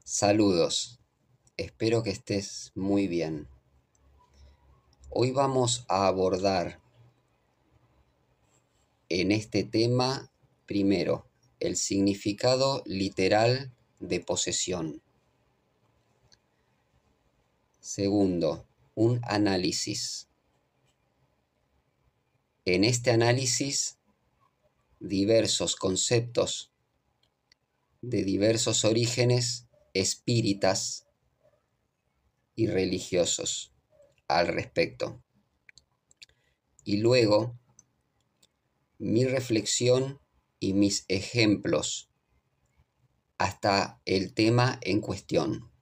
Saludos, espero que estés muy bien. Hoy vamos a abordar en este tema, primero, el significado literal de posesión. Segundo, un análisis. En este análisis, diversos conceptos de diversos orígenes espíritas y religiosos al respecto. Y luego, mi reflexión y mis ejemplos hasta el tema en cuestión.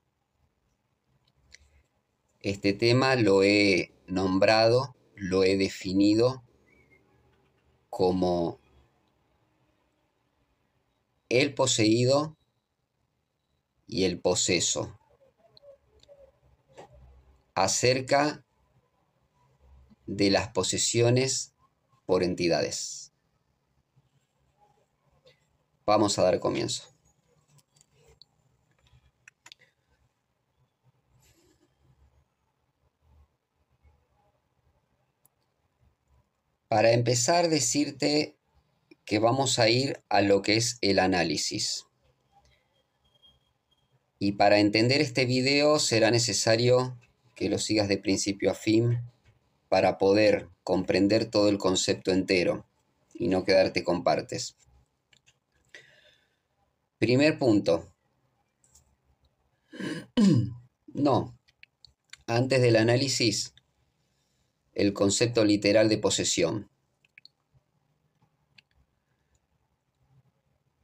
Este tema lo he nombrado, lo he definido como el poseído y el poseso, acerca de las posesiones por entidades. Vamos a dar comienzo. Para empezar, decirte que vamos a ir a lo que es el análisis. Y para entender este video será necesario que lo sigas de principio a fin para poder comprender todo el concepto entero y no quedarte con partes. Primer punto. No. Antes del análisis, el concepto literal de posesión.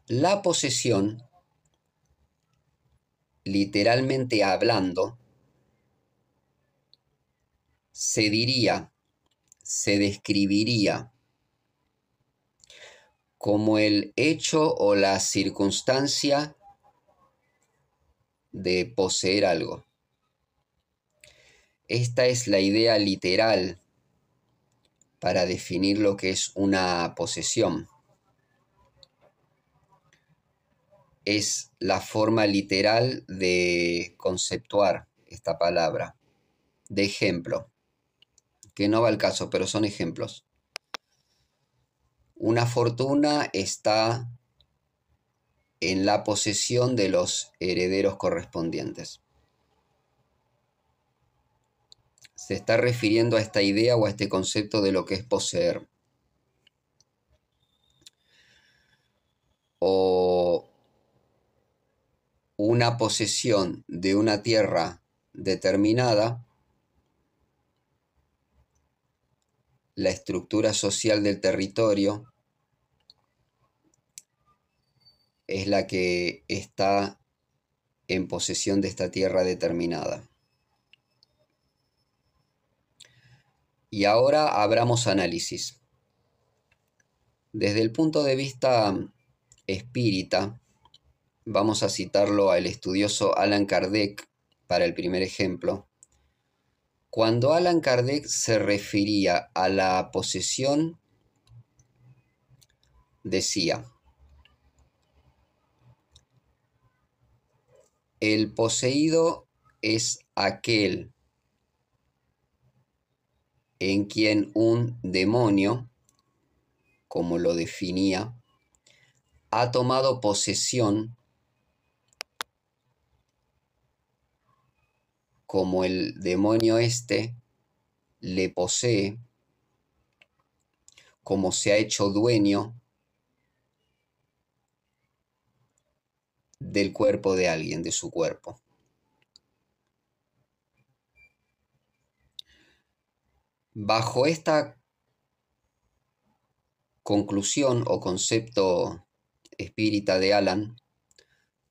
La posesión, literalmente hablando, se diría, se describiría como el hecho o la circunstancia de poseer algo. Esta es la idea literal para definir lo que es una posesión. Es la forma literal de conceptuar esta palabra. De ejemplo, que no va al caso, pero son ejemplos. Una fortuna está en la posesión de los herederos correspondientes. Se está refiriendo a esta idea o a este concepto de lo que es poseer. O una posesión de una tierra determinada, la estructura social del territorio es la que está en posesión de esta tierra determinada. Y ahora abramos análisis. Desde el punto de vista espírita, vamos a citarlo al estudioso Allan Kardec para el primer ejemplo. Cuando Allan Kardec se refería a la posesión, decía: el poseído es aquel en quien un demonio, como lo definía, ha tomado posesión, como el demonio este le posee, como se ha hecho dueño del cuerpo de alguien, de su cuerpo. Bajo esta conclusión o concepto espírita de Allan,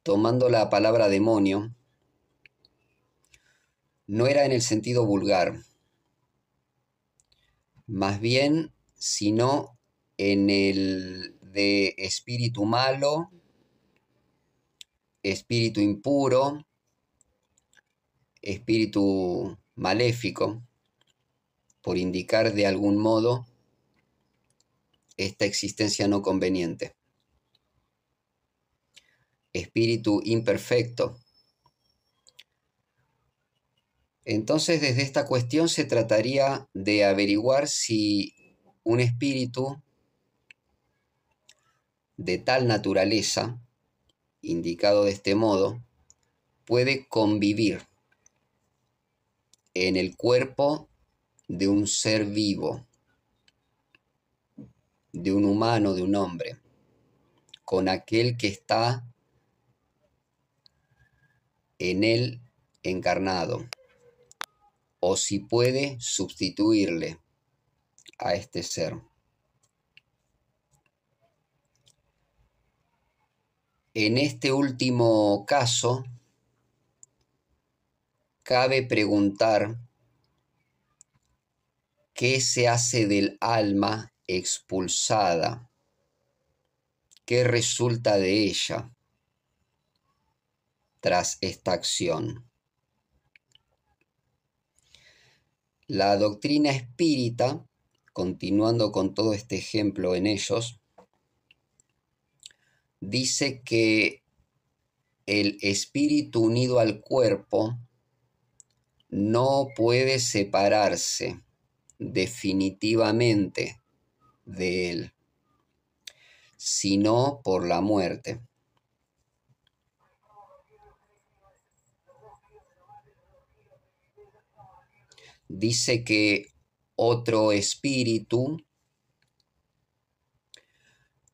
tomando la palabra demonio, no era en el sentido vulgar, más bien, sino en el de espíritu malo, espíritu impuro, espíritu maléfico, por indicar de algún modo esta existencia no conveniente. Espíritu imperfecto, Entonces, desde esta cuestión se trataría de averiguar si un espíritu de tal naturaleza, indicado de este modo, puede convivir en el cuerpo de un ser vivo, de un humano, de un hombre, con aquel que está en él encarnado, o si puede sustituirle a este ser. En este último caso, cabe preguntar qué se hace del alma expulsada, qué resulta de ella tras esta acción. La doctrina espírita, continuando con todo este ejemplo en ellos, dice que el espíritu unido al cuerpo no puede separarse definitivamente de él, sino por la muerte. Dice que otro espíritu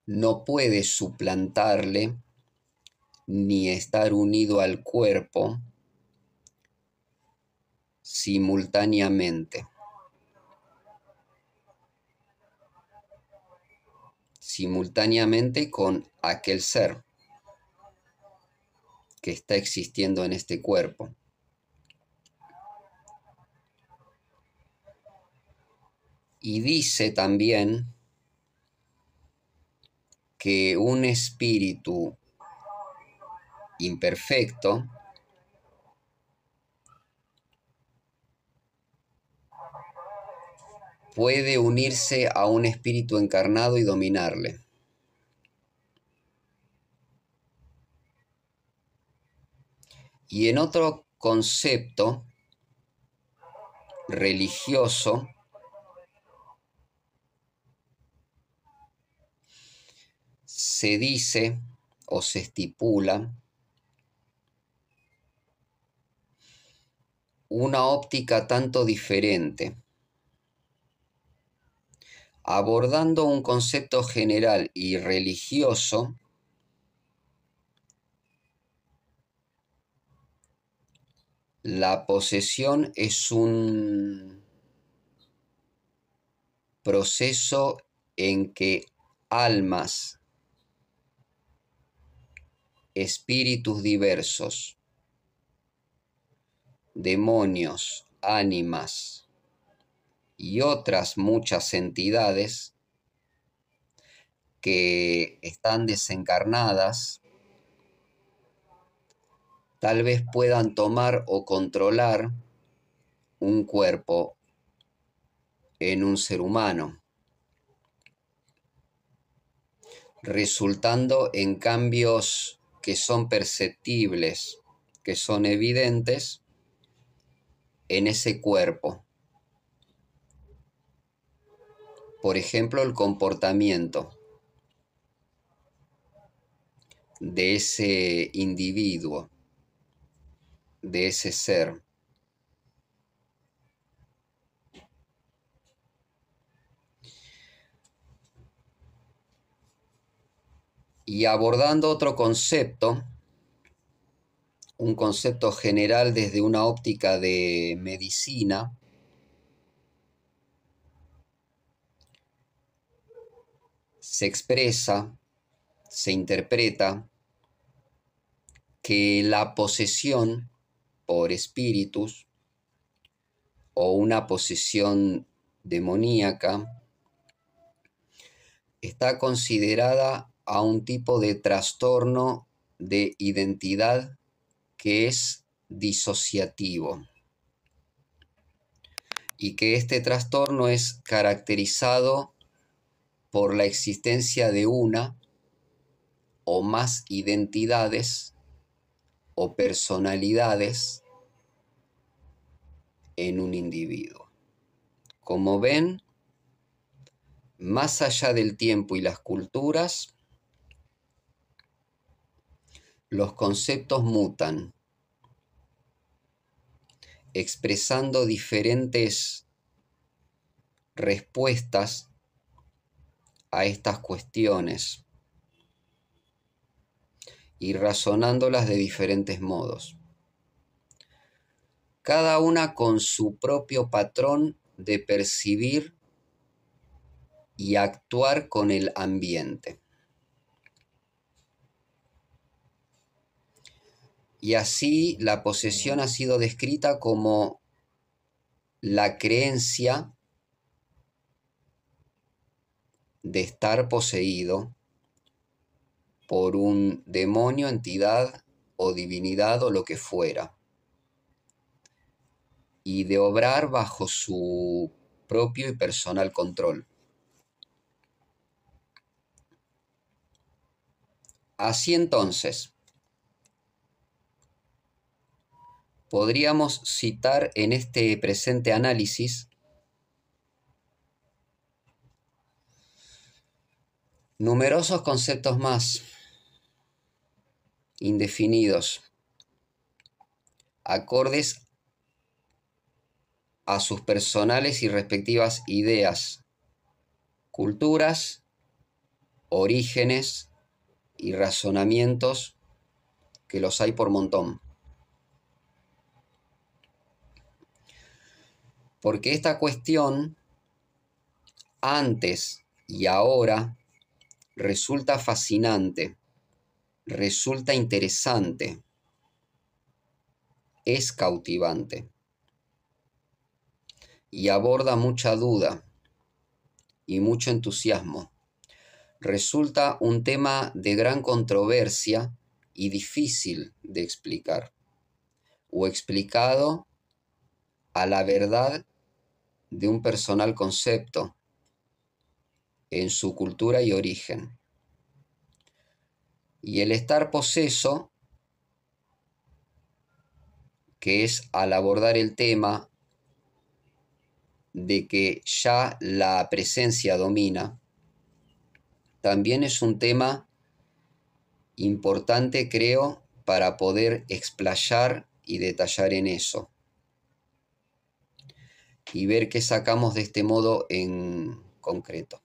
no puede suplantarle ni estar unido al cuerpo simultáneamente. Simultáneamente con aquel ser que está existiendo en este cuerpo. Y dice también que un espíritu imperfecto puede unirse a un espíritu encarnado y dominarle. Y en otro concepto religioso, se dice o se estipula una óptica tanto diferente, abordando un concepto general y religioso. La posesión es un proceso en que almas, espíritus diversos, demonios, ánimas y otras muchas entidades que están desencarnadas, tal vez puedan tomar o controlar un cuerpo en un ser humano, resultando en cambios que son perceptibles, que son evidentes en ese cuerpo. Por ejemplo, el comportamiento de ese individuo, de ese ser. Y abordando otro concepto, un concepto general desde una óptica de medicina, se expresa, se interpreta que la posesión por espíritus o una posesión demoníaca está considerada a un tipo de trastorno de identidad que es disociativo y que este trastorno es caracterizado por la existencia de una o más identidades o personalidades en un individuo. Como ven, más allá del tiempo y las culturas, los conceptos mutan, expresando diferentes respuestas a estas cuestiones y razonándolas de diferentes modos, cada una con su propio patrón de percibir y actuar con el ambiente. Y así la posesión ha sido descrita como la creencia de estar poseído por un demonio, entidad o divinidad o lo que fuera, y de obrar bajo su propio y personal control. Así entonces, podríamos citar en este presente análisis numerosos conceptos más indefinidos, acordes a sus personales y respectivas ideas, culturas, orígenes y razonamientos, que los hay por montón. Porque esta cuestión, antes y ahora, resulta fascinante, resulta interesante, es cautivante y aborda mucha duda y mucho entusiasmo. Resulta un tema de gran controversia y difícil de explicar, o explicado a la verdad de un personal concepto en su cultura y origen. Y el estar poseso, que es al abordar el tema de que ya la presencia domina, también es un tema importante, creo, para poder explayar y detallar en eso. Y ver qué sacamos de este modo en concreto.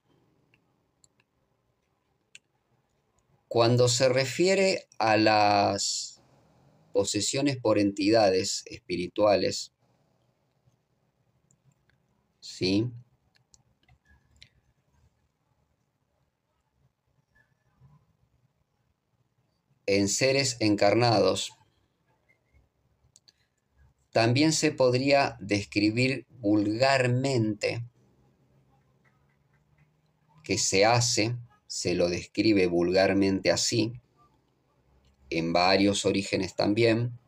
Cuando se refiere a las posesiones por entidades espirituales, ¿sí?, en seres encarnados, también se podría describir vulgarmente, que se lo describe vulgarmente así, en varios orígenes también,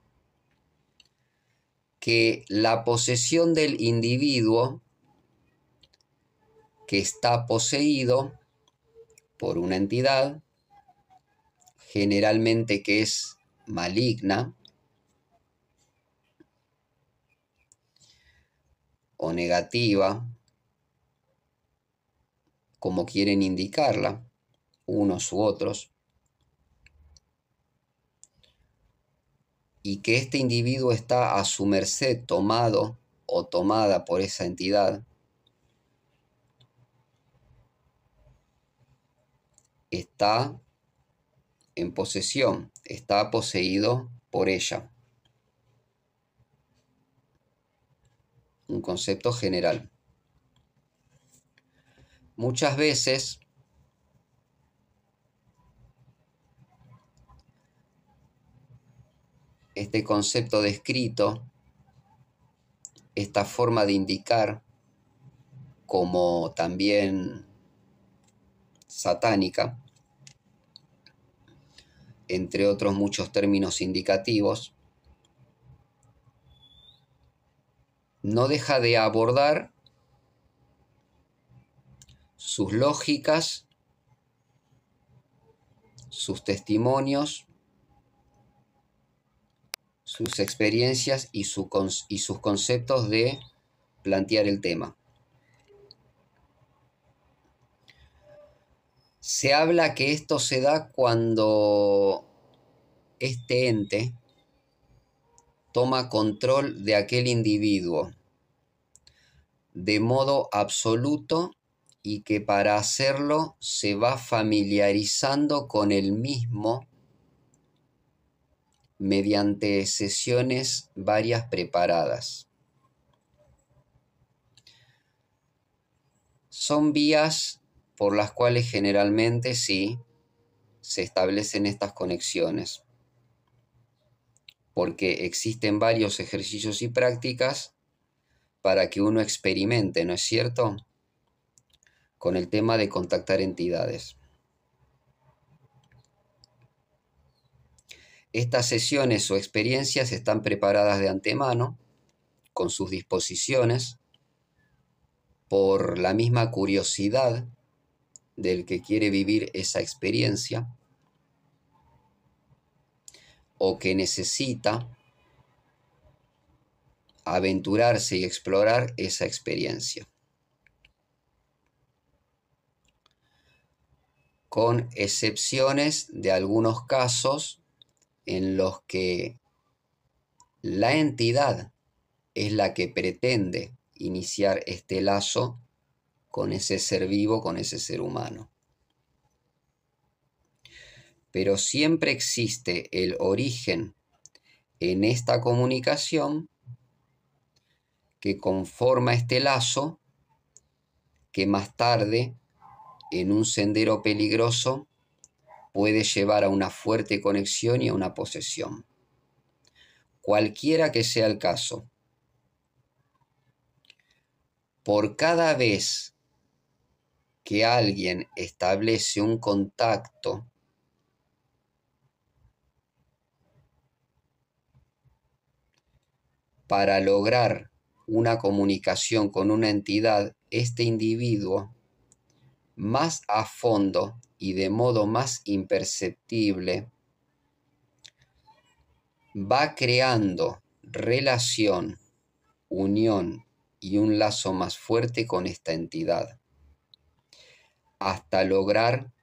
que la posesión del individuo que está poseído por una entidad, generalmente que es maligna o negativa, como quieren indicarla unos u otros, y que este individuo está a su merced, tomado o tomada por esa entidad, está en posesión, está poseído por ella. Un concepto general. Muchas veces este concepto descrito, esta forma de indicar, como también satánica, entre otros muchos términos indicativos, no deja de abordar sus lógicas, sus testimonios, sus experiencias y sus conceptos de plantear el tema. Se habla que esto se da cuando este ente toma control de aquel individuo de modo absoluto y que para hacerlo se va familiarizando con el mismo mediante sesiones varias preparadas. Son vías por las cuales generalmente sí se establecen estas conexiones, porque existen varios ejercicios y prácticas para que uno experimente, ¿no es cierto?, con el tema de contactar entidades. Estas sesiones o experiencias están preparadas de antemano, con sus disposiciones, por la misma curiosidad del que quiere vivir esa experiencia o que necesita aventurarse y explorar esa experiencia. Con excepciones de algunos casos en los que la entidad es la que pretende iniciar este lazo con ese ser vivo, con ese ser humano. Pero siempre existe el origen en esta comunicación que conforma este lazo que más tarde, en un sendero peligroso, puede llevar a una fuerte conexión y a una posesión. Cualquiera que sea el caso, por cada vez que alguien establece un contacto para lograr una comunicación con una entidad, este individuo, más a fondo y de modo más imperceptible, va creando relación, unión y un lazo más fuerte con esta entidad, hasta lograr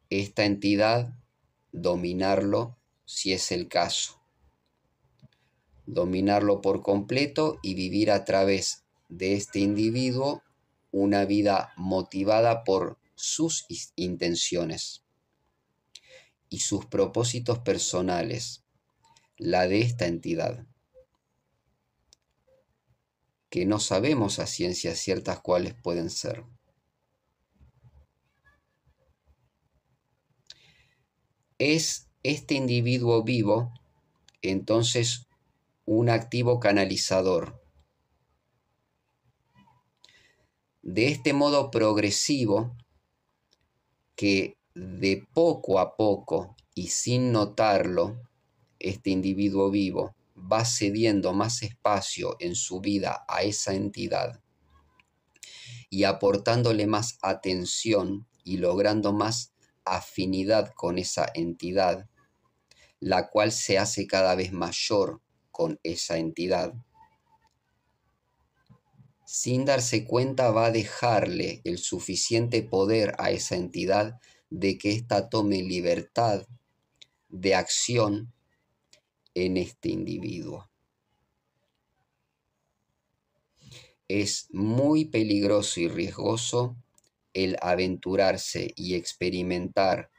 esta entidad dominarlo, si es el caso. Dominarlo por completo y vivir a través de este individuo una vida motivada por sus intenciones y sus propósitos personales, la de esta entidad, que no sabemos a ciencia cierta cuáles pueden ser. Es este individuo vivo, entonces, un activo canalizador. De este modo progresivo, que de poco a poco y sin notarlo, este individuo vivo va cediendo más espacio en su vida a esa entidad y aportándole más atención y logrando más afinidad con esa entidad, la cual se hace cada vez mayor con esa entidad. Sin darse cuenta va a dejarle el suficiente poder a esa entidad de que ésta tome libertad de acción en este individuo. Es muy peligroso y riesgoso el aventurarse y experimentar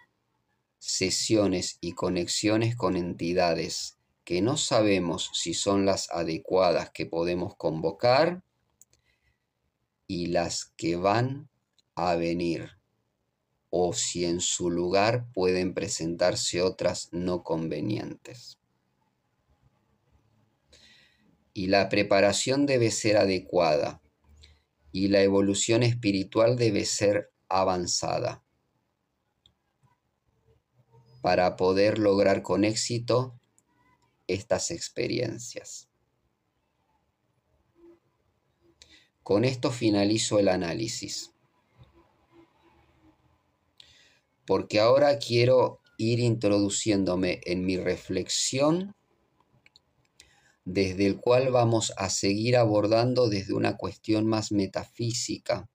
sesiones y conexiones con entidades que no sabemos si son las adecuadas que podemos convocar y las que van a venir, o si en su lugar pueden presentarse otras no convenientes. Y la preparación debe ser adecuada y la evolución espiritual debe ser avanzada para poder lograr con éxito estas experiencias. Con esto finalizo el análisis, porque ahora quiero ir introduciéndome en mi reflexión desde el cual vamos a seguir abordando desde una cuestión más metafísica,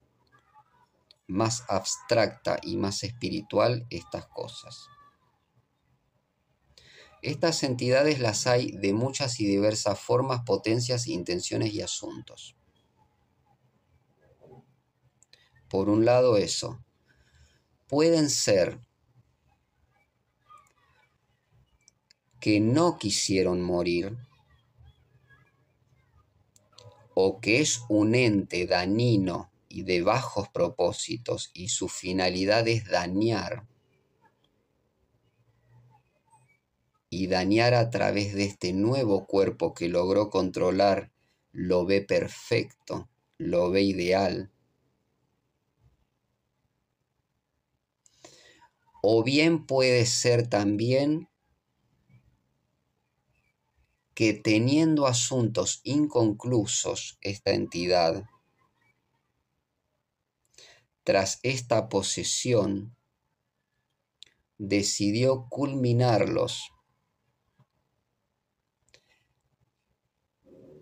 más abstracta y más espiritual estas cosas. Estas entidades las hay de muchas y diversas formas, potencias, intenciones y asuntos. Por un lado eso. Pueden ser que no quisieron morir, o que es un ente dañino y de bajos propósitos y su finalidad es dañar, y dañar a través de este nuevo cuerpo que logró controlar, lo ve perfecto, lo ve ideal. O bien puede ser también que teniendo asuntos inconclusos esta entidad, tras esta posesión, decidió culminarlos,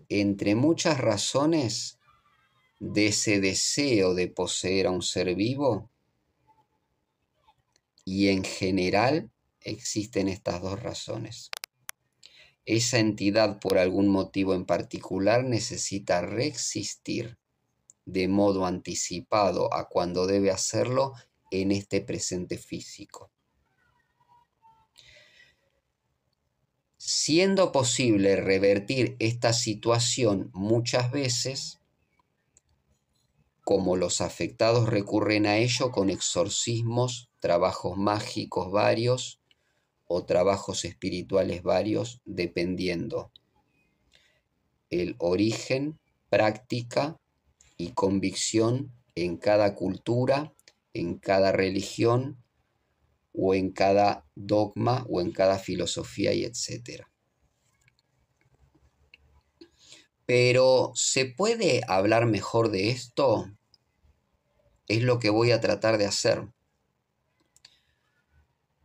entre muchas razones, de ese deseo de poseer a un ser vivo, y en general existen estas dos razones. Esa entidad, por algún motivo en particular, necesita reexistir de modo anticipado a cuando debe hacerlo en este presente físico. Siendo posible revertir esta situación muchas veces, como los afectados recurren a ello con exorcismos, trabajos mágicos varios o trabajos espirituales varios, dependiendo el origen, práctica y convicción en cada cultura, en cada religión, o en cada dogma, o en cada filosofía, y etc. Pero, ¿se puede hablar mejor de esto? Es lo que voy a tratar de hacer.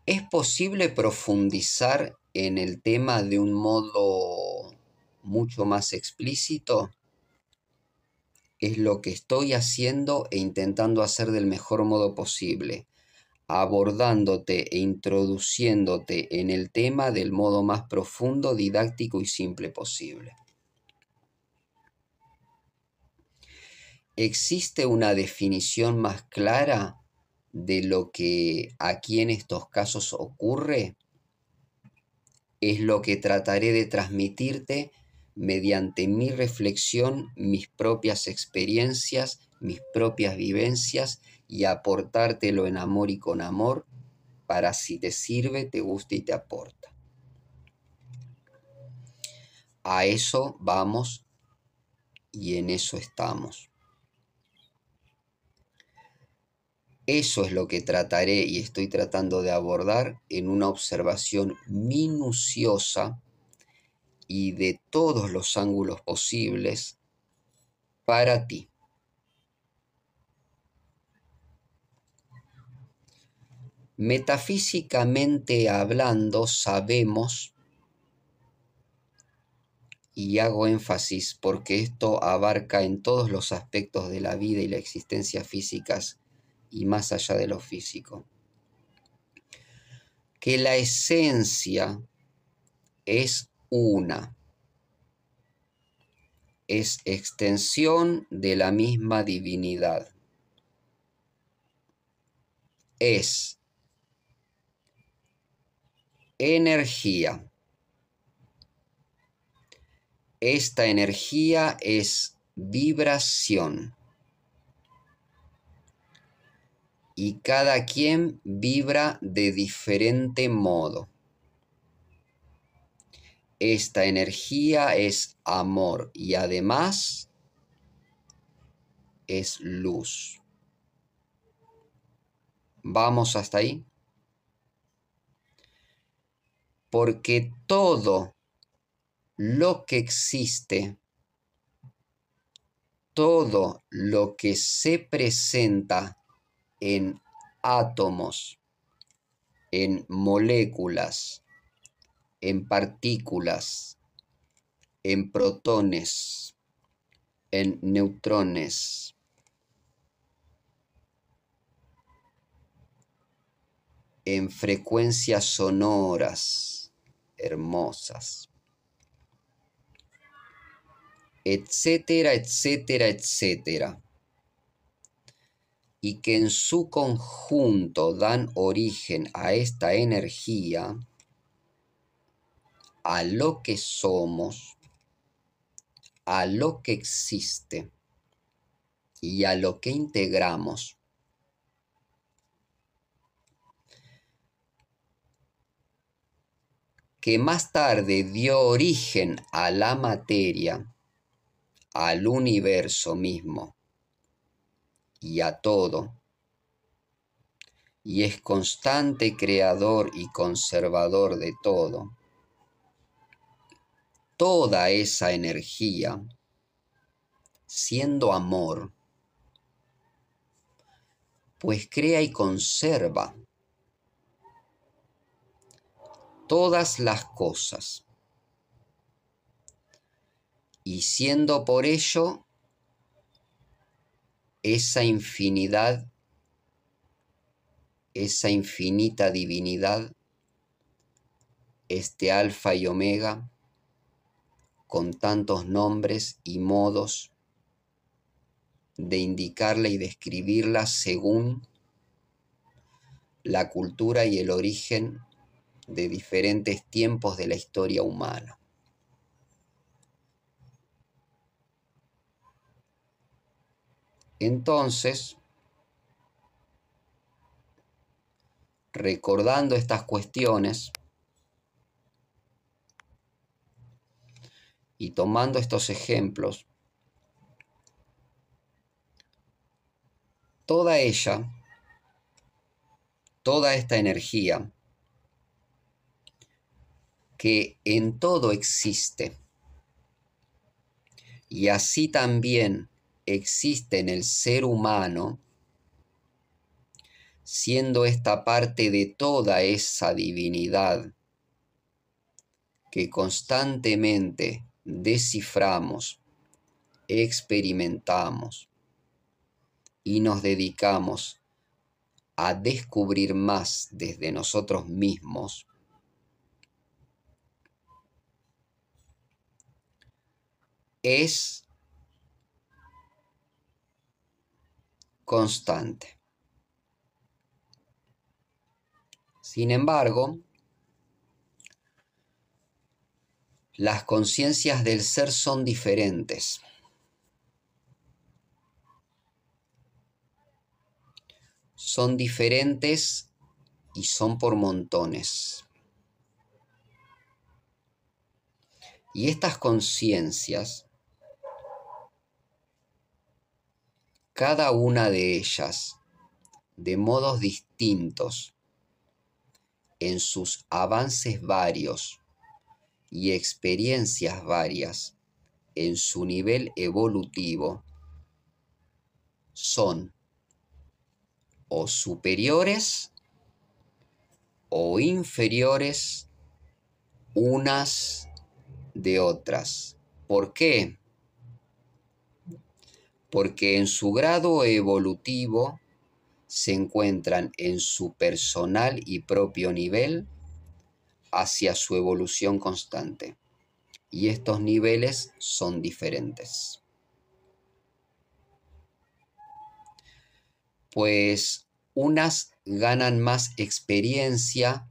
¿Es posible profundizar en el tema de un modo mucho más explícito? Es lo que estoy haciendo e intentando hacer del mejor modo posible, abordándote e introduciéndote en el tema del modo más profundo, didáctico y simple posible. ¿Existe una definición más clara de lo que aquí en estos casos ocurre? Es lo que trataré de transmitirte mediante mi reflexión, mis propias experiencias, mis propias vivencias, y aportártelo en amor y con amor, para si te sirve, te gusta y te aporta. A eso vamos y en eso estamos. Eso es lo que trataré y estoy tratando de abordar en una observación minuciosa y de todos los ángulos posibles para ti. Metafísicamente hablando, sabemos, y hago énfasis porque esto abarca en todos los aspectos de la vida y la existencia físicas y más allá de lo físico, que la esencia es una, es extensión de la misma divinidad. Es energía. Esta energía es vibración. Y cada quien vibra de diferente modo. Esta energía es amor y además es luz. ¿Vamos hasta ahí? Porque todo lo que existe, todo lo que se presenta en átomos, en moléculas, en partículas, en protones, en neutrones, en frecuencias sonoras hermosas, etcétera, etcétera, etcétera, y que en su conjunto dan origen a esta energía, a lo que somos, a lo que existe y a lo que integramos, que más tarde dio origen a la materia, al universo mismo y a todo, y es constante creador y conservador de todo. Toda esa energía, siendo amor, pues crea y conserva todas las cosas, y siendo por ello esa infinidad, esa infinita divinidad, este alfa y omega, con tantos nombres y modos de indicarla y describirla según la cultura y el origen de diferentes tiempos de la historia humana. Entonces, recordando estas cuestiones y tomando estos ejemplos, toda ella, toda esta energía que en todo existe, y así también existe en el ser humano, siendo esta parte de toda esa divinidad que constantemente desciframos, experimentamos y nos dedicamos a descubrir más desde nosotros mismos, es constante. Sin embargo, las conciencias del ser son diferentes. Son diferentes y son por montones. Y estas conciencias, cada una de ellas, de modos distintos, en sus avances varios y experiencias varias, en su nivel evolutivo, son o superiores o inferiores unas de otras. ¿Por qué? Porque en su grado evolutivo se encuentran en su personal y propio nivel hacia su evolución constante. Y estos niveles son diferentes. Pues unas ganan más experiencia,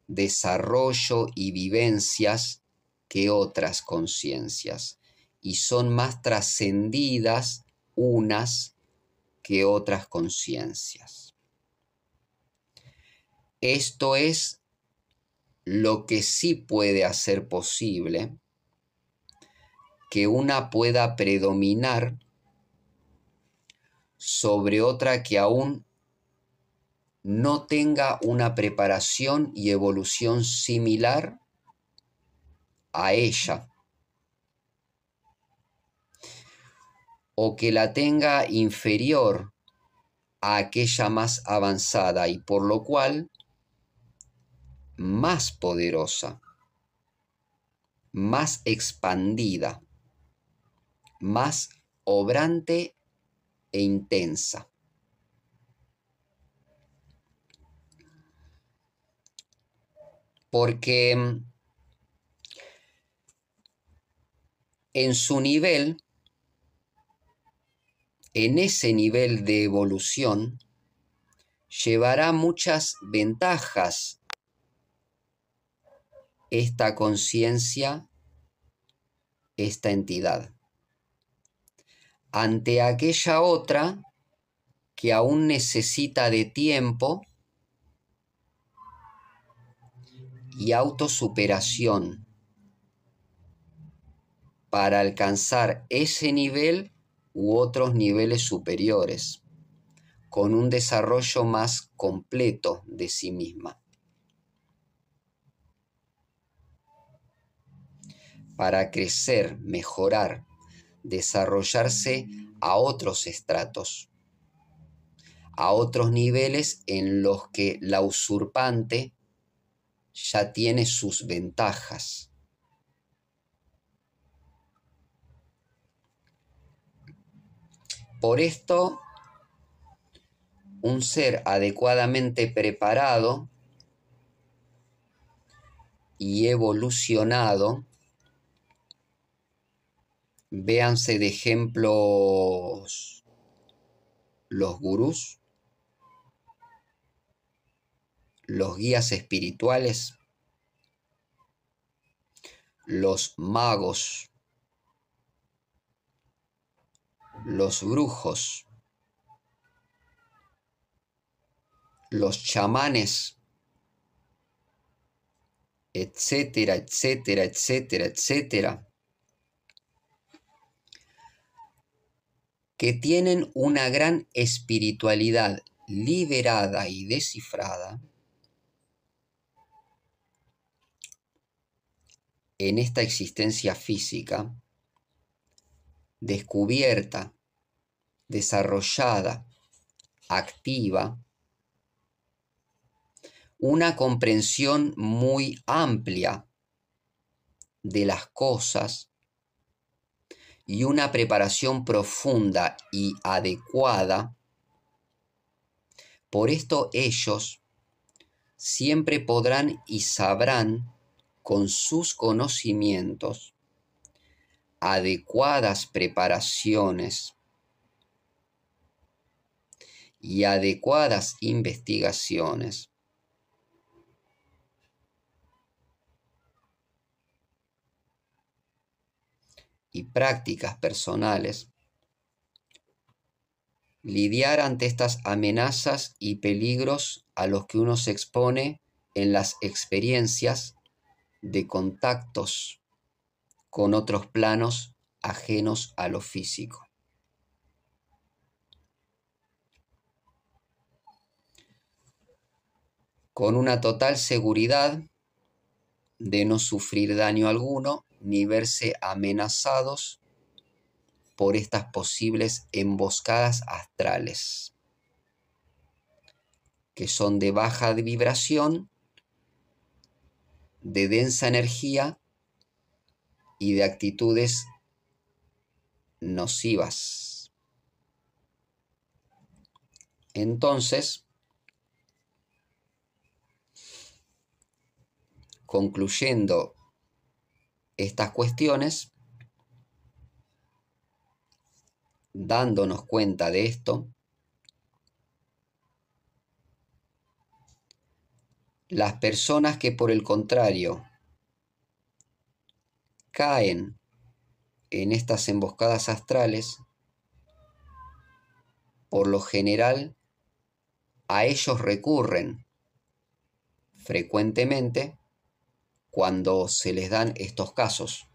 desarrollo y vivencias que otras conciencias, y son más trascendidas unas que otras conciencias. Esto es lo que sí puede hacer posible que una pueda predominar sobre otra que aún no tenga una preparación y evolución similar a ella, o que la tenga inferior a aquella más avanzada y por lo cual más poderosa, más expandida, más obrante e intensa. Porque en su nivel, en ese nivel de evolución, llevará muchas ventajas esta conciencia, esta entidad, ante aquella otra que aún necesita de tiempo y autosuperación para alcanzar ese nivel u otros niveles superiores, con un desarrollo más completo de sí misma. Para crecer, mejorar, desarrollarse a otros estratos, a otros niveles en los que la usurpante ya tiene sus ventajas. Por esto, un ser adecuadamente preparado y evolucionado, véanse de ejemplos los gurús, los guías espirituales, los magos, los brujos, los chamanes, etcétera, etcétera, etcétera, etcétera, que tienen una gran espiritualidad liberada y descifrada en esta existencia física, descubierta, desarrollada, activa, una comprensión muy amplia de las cosas y una preparación profunda y adecuada. Por esto ellos siempre podrán y sabrán con sus conocimientos adecuadas preparaciones y adecuadas investigaciones y prácticas personales, lidiar ante estas amenazas y peligros a los que uno se expone en las experiencias de contactos con otros planos ajenos a lo físico. Con una total seguridad de no sufrir daño alguno ni verse amenazados por estas posibles emboscadas astrales, que son de baja vibración, de densa energía y de actitudes nocivas. Entonces, concluyendo estas cuestiones, dándonos cuenta de esto, las personas que por el contrario caen en estas emboscadas astrales, por lo general a ellos recurren frecuentemente cuando se les dan estos casos,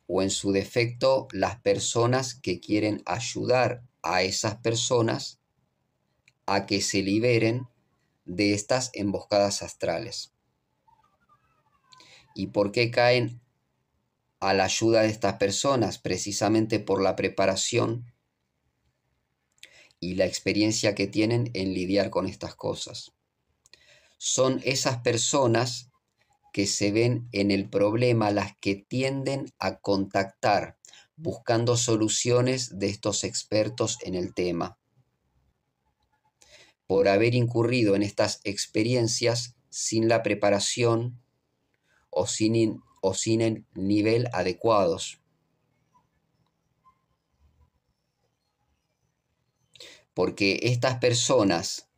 o en su defecto las personas que quieren ayudar a esas personas a que se liberen de estas emboscadas astrales. ¿Y por qué caen a la ayuda de estas personas? Precisamente por la preparación y la experiencia que tienen en lidiar con estas cosas. Son esas personas que se ven en el problema las que tienden a contactar, buscando soluciones de estos expertos en el tema. Por haber incurrido en estas experiencias sin la preparación o sin el nivel adecuados. Porque estas personas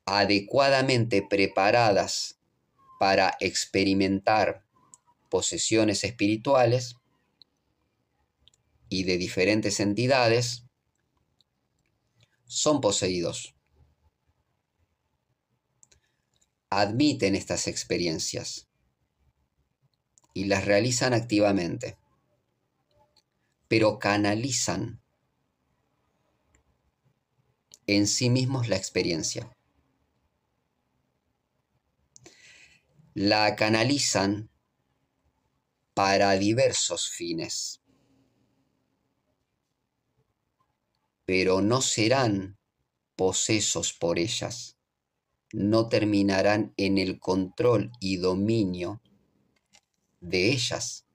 adecuadamente preparadas para experimentar posesiones espirituales y de diferentes entidades son poseídos. Admiten estas experiencias y las realizan activamente, pero canalizan en sí mismos la experiencia. La canalizan para diversos fines, pero no serán posesos por ellas, no terminarán en el control y dominio de ellas,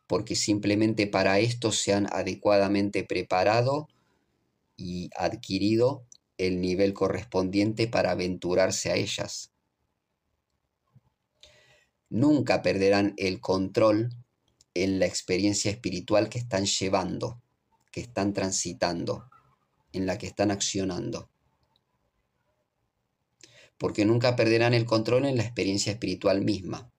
porque simplemente para esto se han adecuadamente preparado y adquirido el nivel correspondiente para aventurarse a ellas. Nunca perderán el control en la experiencia espiritual que están llevando, que están transitando, en la que están accionando. Porque nunca perderán el control en la experiencia espiritual misma.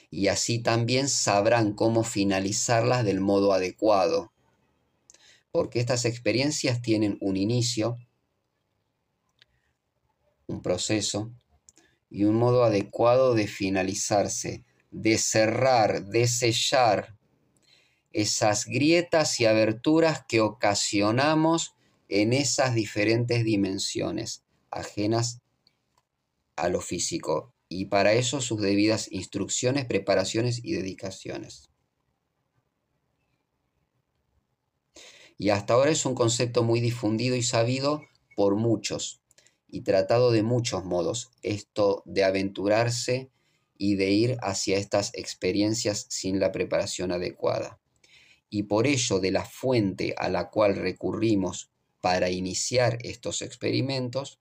Y así también sabrán cómo finalizarlas del modo adecuado. Porque estas experiencias tienen un inicio, un proceso y un modo adecuado de finalizarse, de cerrar, de sellar esas grietas y aberturas que ocasionamos en esas diferentes dimensiones ajenas a lo físico, y para eso sus debidas instrucciones, preparaciones y dedicaciones. Y hasta ahora es un concepto muy difundido y sabido por muchos, y tratado de muchos modos, esto de aventurarse y de ir hacia estas experiencias sin la preparación adecuada. Y por ello, de la fuente a la cual recurrimos para iniciar estos experimentos,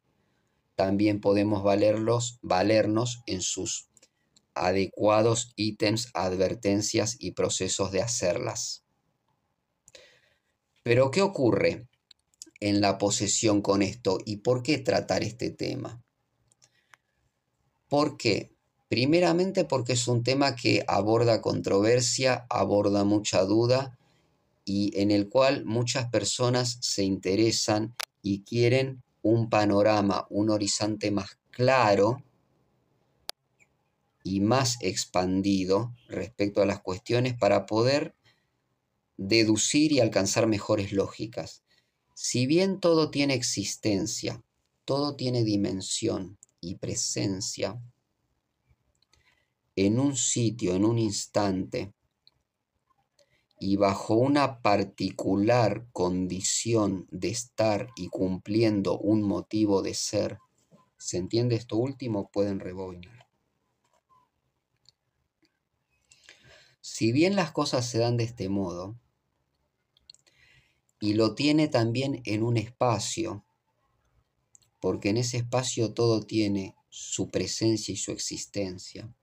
también podemos valernos en sus adecuados ítems, advertencias y procesos de hacerlas. Pero, ¿qué ocurre en la posesión con esto y por qué tratar este tema? ¿Por qué? Primeramente porque es un tema que aborda controversia, aborda mucha duda y en el cual muchas personas se interesan y quieren un panorama, un horizonte más claro y más expandido respecto a las cuestiones para poder deducir y alcanzar mejores lógicas. Si bien todo tiene existencia, todo tiene dimensión y presencia, en un sitio, en un instante, y bajo una particular condición de estar y cumpliendo un motivo de ser, ¿se entiende esto último? Pueden rebobinar. Si bien las cosas se dan de este modo, y lo tiene también en un espacio, porque en ese espacio todo tiene su presencia y su existencia,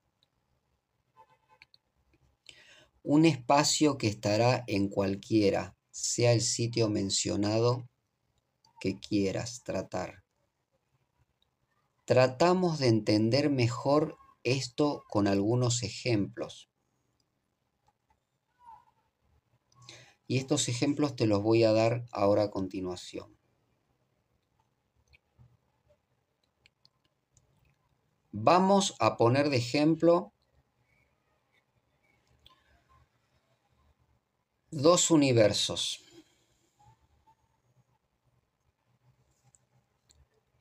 un espacio que estará en cualquiera, sea el sitio mencionado que quieras tratar. Tratamos de entender mejor esto con algunos ejemplos. Y estos ejemplos te los voy a dar ahora a continuación. Vamos a poner de ejemplo dos universos.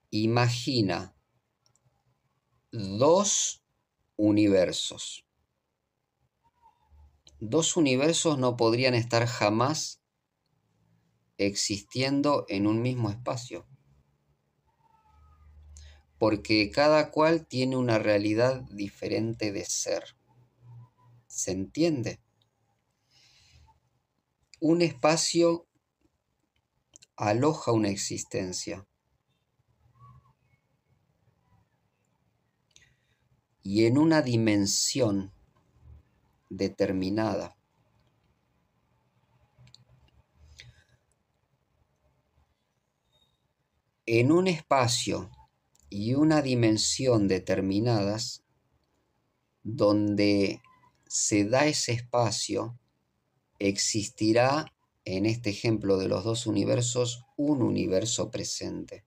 Imagina dos universos. Dos universos no podrían estar jamás existiendo en un mismo espacio. porque cada cual tiene una realidad diferente de ser. ¿Se entiende? Un espacio aloja una existencia. Y en una dimensión determinada. En un espacio y una dimensión determinadas, donde se da ese espacio, existirá, en este ejemplo de los dos universos, un universo presente,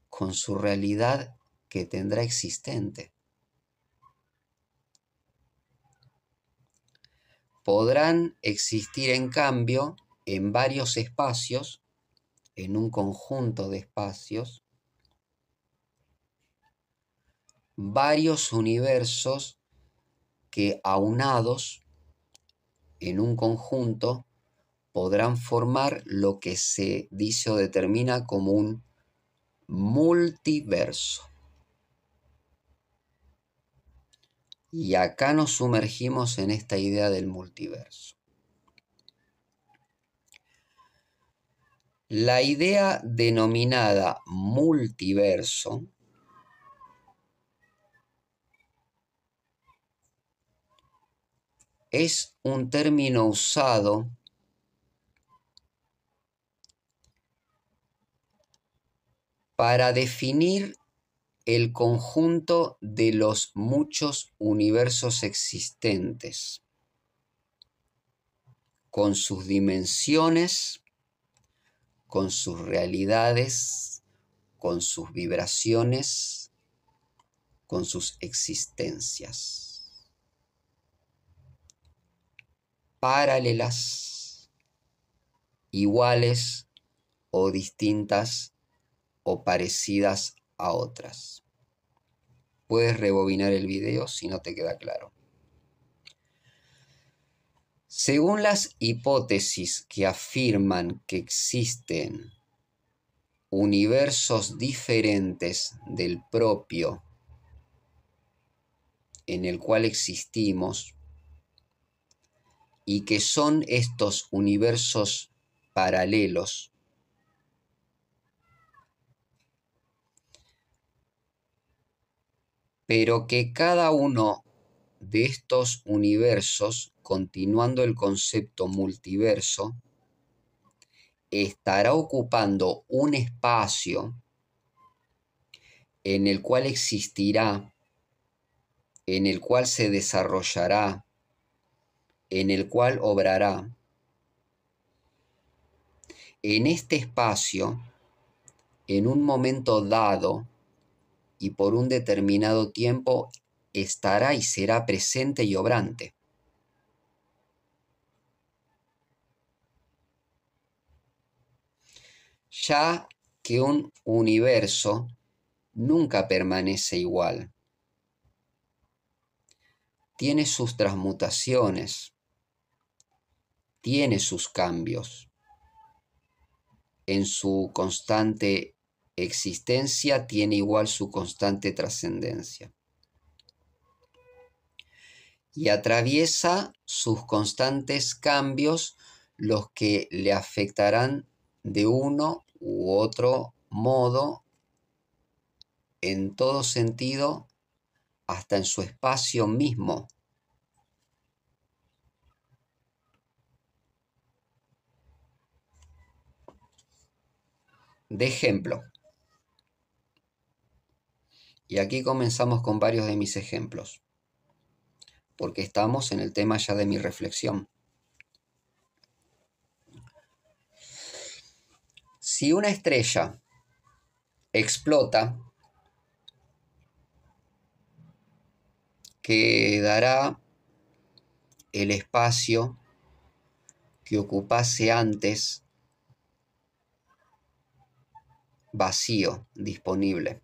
con su realidad que tendrá existente. Podrán existir, en cambio, en varios espacios, en un conjunto de espacios, varios universos que, aunados en un conjunto, podrán formar lo que se dice o determina como un multiverso. Y acá nos sumergimos en esta idea del multiverso. La idea denominada multiverso es un término usado para definir el conjunto de los muchos universos existentes, con sus dimensiones, con sus realidades, con sus vibraciones, con sus existencias, paralelas, iguales o distintas o parecidas a otras. Puedes rebobinar el video si no te queda claro. Según las hipótesis que afirman que existen universos diferentes del propio en el cual existimos, y que son estos universos paralelos, pero que cada uno de estos universos, continuando el concepto multiverso, estará ocupando un espacio en el cual existirá, en el cual se desarrollará, en el cual obrará. En este espacio, en un momento dado y por un determinado tiempo, estará y será presente y obrante. Ya que un universo nunca permanece igual. Tiene sus transmutaciones, tiene sus cambios. En su constante existencia tiene igual su constante trascendencia. Y atraviesa sus constantes cambios, los que le afectarán de uno u otro modo, en todo sentido, hasta en su espacio mismo. De ejemplo, y aquí comenzamos con varios de mis ejemplos, porque estamos en el tema ya de mi reflexión. Si una estrella explota, quedará el espacio que ocupase antes vacío, disponible.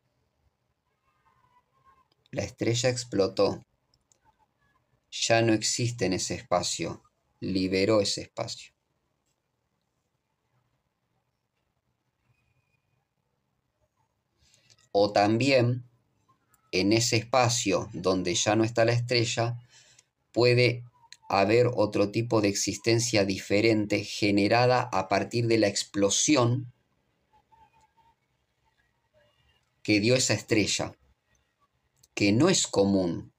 La estrella explotó, ya no existe en ese espacio, liberó ese espacio. O también en ese espacio donde ya no está la estrella, puede haber otro tipo de existencia diferente generada a partir de la explosión que dio esa estrella, que no es común,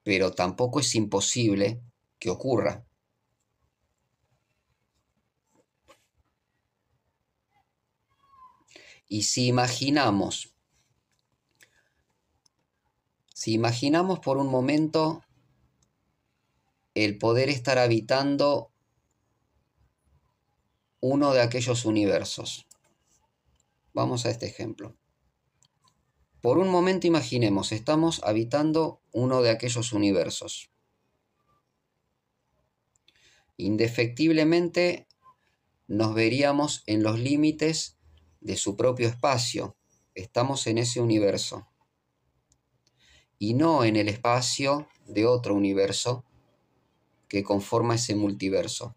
pero tampoco es imposible que ocurra. Y si imaginamos por un momento el poder estar habitando uno de aquellos universos. Vamos a este ejemplo. Por un momento imaginemos, estamos habitando uno de aquellos universos. Indefectiblemente nos veríamos en los límites de su propio espacio. Estamos en ese universo. Y no en el espacio de otro universo que conforma ese multiverso.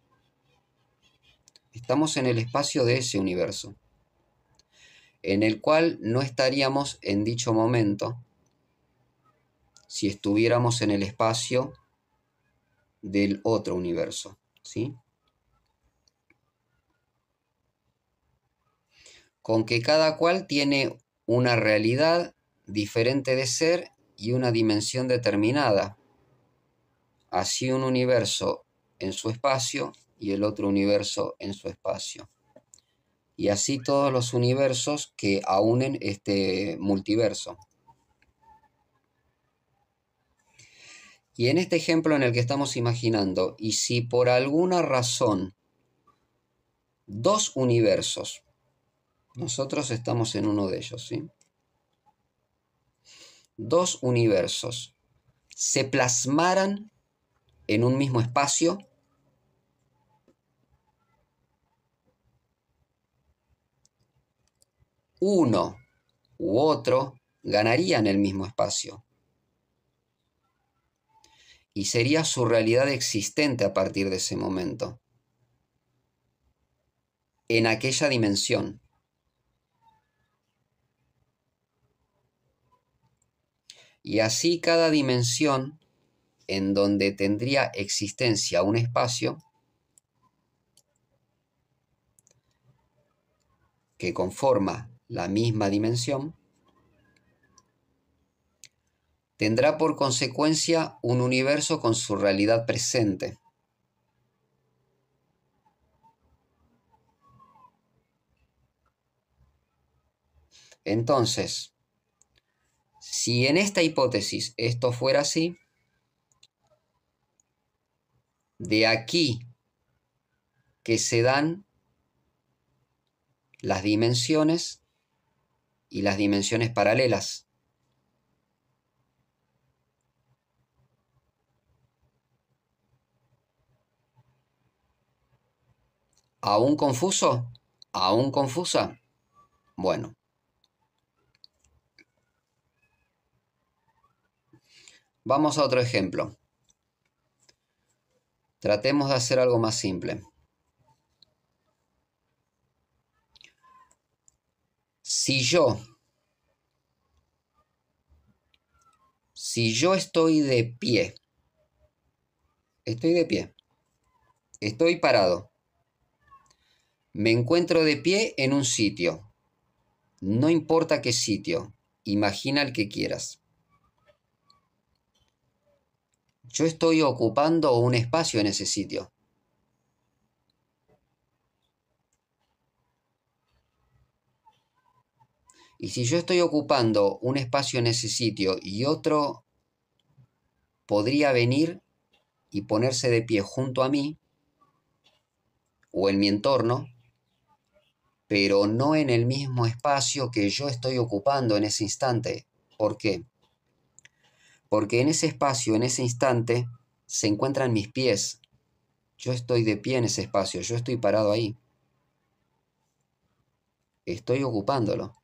Estamos en el espacio de ese universo, en el cual no estaríamos en dicho momento si estuviéramos en el espacio del otro universo, ¿sí? Con que cada cual tiene una realidad diferente de ser y una dimensión determinada. Así un universo en su espacio y el otro universo en su espacio. Y así todos los universos que aúnen este multiverso. Y en este ejemplo en el que estamos imaginando, y si por alguna razón dos universos, nosotros estamos en uno de ellos, ¿sí? Dos universos se plasmaran en un mismo espacio, uno u otro ganarían el mismo espacio. Y sería su realidad existente a partir de ese momento, en aquella dimensión. Y así cada dimensión en donde tendría existencia un espacio que conforma la misma dimensión, tendrá por consecuencia un universo con su realidad presente. Entonces, si en esta hipótesis esto fuera así, de aquí que se dan las dimensiones y las dimensiones paralelas. ¿Aún confuso? ¿Aún confusa? Bueno. Vamos a otro ejemplo. Tratemos de hacer algo más simple. Si yo estoy de pie, estoy parado, me encuentro de pie en un sitio, no importa qué sitio, imagina el que quieras. Yo estoy ocupando un espacio en ese sitio. Y si yo estoy ocupando un espacio en ese sitio y otro podría venir y ponerse de pie junto a mí o en mi entorno, pero no en el mismo espacio que yo estoy ocupando en ese instante. ¿Por qué? Porque en ese espacio, en ese instante, se encuentran mis pies. Yo estoy de pie en ese espacio, yo estoy parado ahí. Estoy ocupándolo.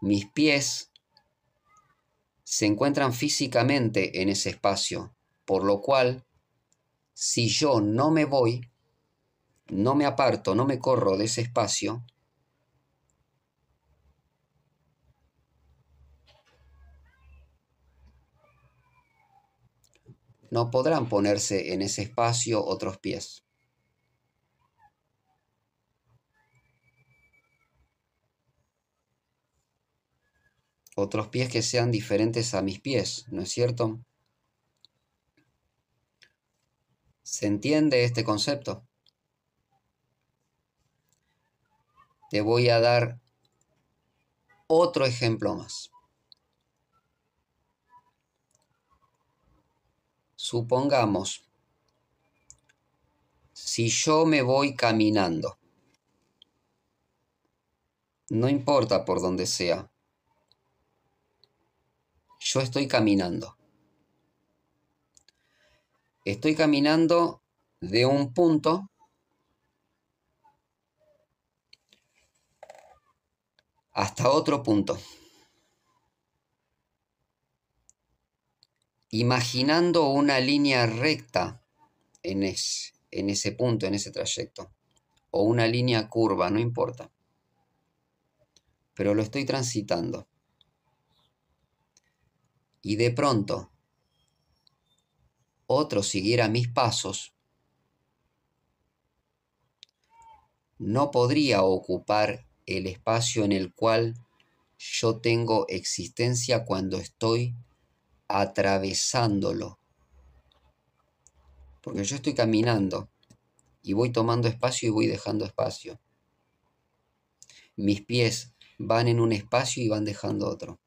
Mis pies se encuentran físicamente en ese espacio, por lo cual, si yo no me voy, no me aparto, no me corro de ese espacio, no podrán ponerse en ese espacio otros pies. Otros pies que sean diferentes a mis pies, ¿no es cierto? ¿Se entiende este concepto? Te voy a dar otro ejemplo más. Supongamos, si yo me voy caminando, no importa por dónde sea, yo estoy caminando. Estoy caminando de un punto hasta otro punto, imaginando una línea recta en ese punto, en ese trayecto, o una línea curva, no importa, pero lo estoy transitando. Y de pronto, otro siguiera mis pasos, no podría ocupar el espacio en el cual yo tengo existencia cuando estoy atravesándolo. Porque yo estoy caminando y voy tomando espacio y voy dejando espacio. Mis pies van en un espacio y van dejando otro.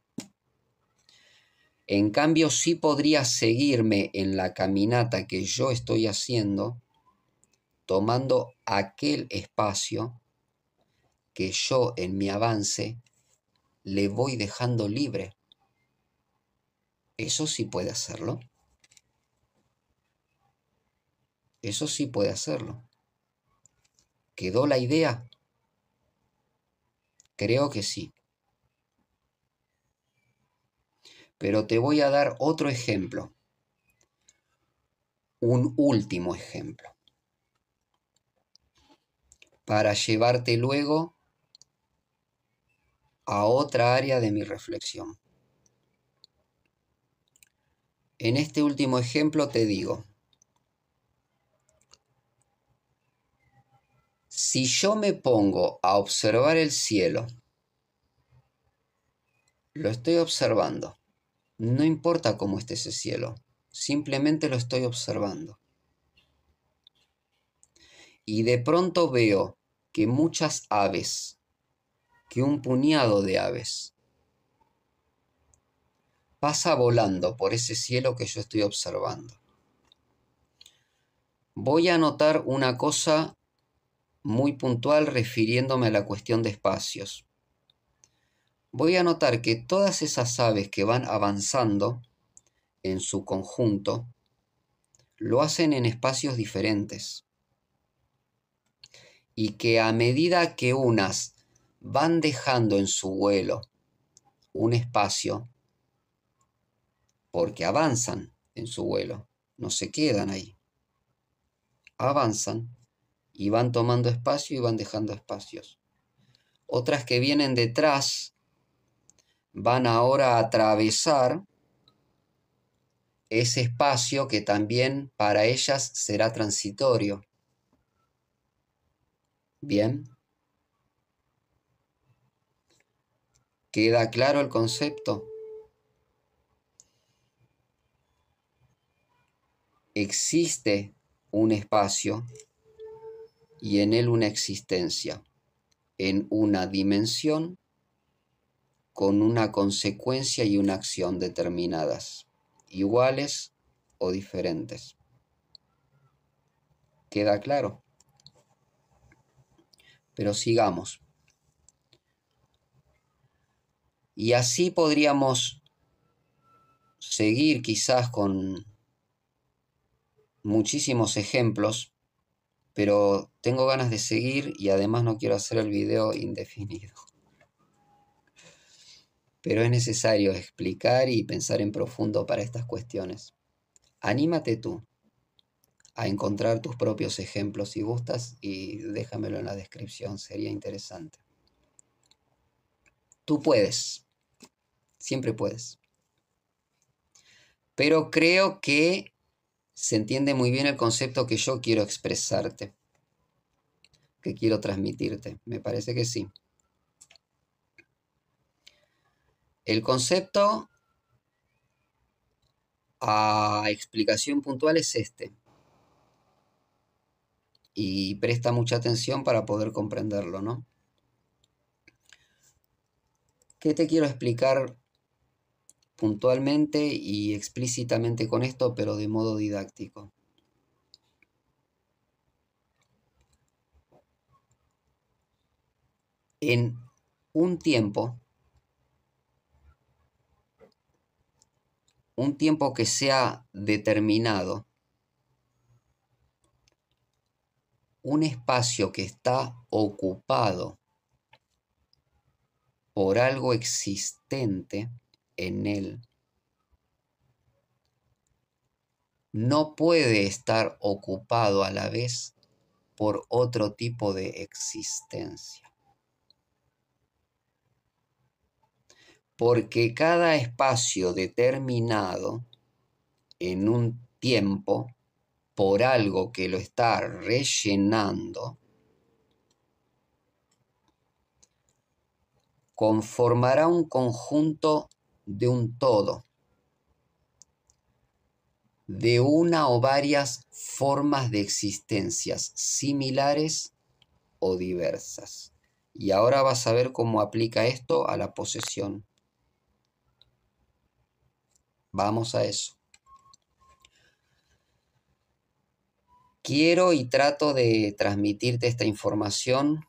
En cambio, sí podría seguirme en la caminata que yo estoy haciendo, tomando aquel espacio que yo en mi avance le voy dejando libre. Eso sí puede hacerlo. Eso sí puede hacerlo. ¿Quedó la idea? Creo que sí. Pero te voy a dar otro ejemplo. Un último ejemplo. Para llevarte luego a otra área de mi reflexión. En este último ejemplo te digo, si yo me pongo a observar el cielo, lo estoy observando, no importa cómo esté ese cielo, simplemente lo estoy observando. Y de pronto veo que muchas aves, que un puñado de aves, pasa volando por ese cielo que yo estoy observando. Voy a notar una cosa muy puntual refiriéndome a la cuestión de espacios. Voy a notar que todas esas aves que van avanzando en su conjunto lo hacen en espacios diferentes y que a medida que unas van dejando en su vuelo un espacio, porque avanzan en su vuelo, no se quedan ahí, avanzan y van tomando espacio y van dejando espacios. Otras que vienen detrás van ahora a atravesar ese espacio que también para ellas será transitorio. Bien, ¿queda claro el concepto? Existe un espacio y en él una existencia, en una dimensión con una consecuencia y una acción determinadas, iguales o diferentes. ¿Queda claro? Pero sigamos. Y así podríamos seguir quizás con muchísimos ejemplos, pero tengo ganas de seguir y además no quiero hacer el video indefinido. Pero es necesario explicar y pensar en profundo para estas cuestiones. Anímate tú a encontrar tus propios ejemplos si gustas y déjamelo en la descripción, sería interesante. Tú puedes, siempre puedes. Pero creo que se entiende muy bien el concepto que yo quiero expresarte, que quiero transmitirte. Me parece que sí. El concepto a explicación puntual es este. Y presta mucha atención para poder comprenderlo, ¿no? ¿Qué te quiero explicar puntualmente y explícitamente con esto, pero de modo didáctico? En un tiempo que sea determinado, un espacio que está ocupado por algo existente en él, no puede estar ocupado a la vez por otro tipo de existencia. Porque cada espacio determinado en un tiempo, por algo que lo está rellenando, conformará un conjunto de un todo, de una o varias formas de existencias similares o diversas. Y ahora vas a ver cómo aplica esto a la posesión. Vamos a eso. Quiero y trato de transmitirte esta información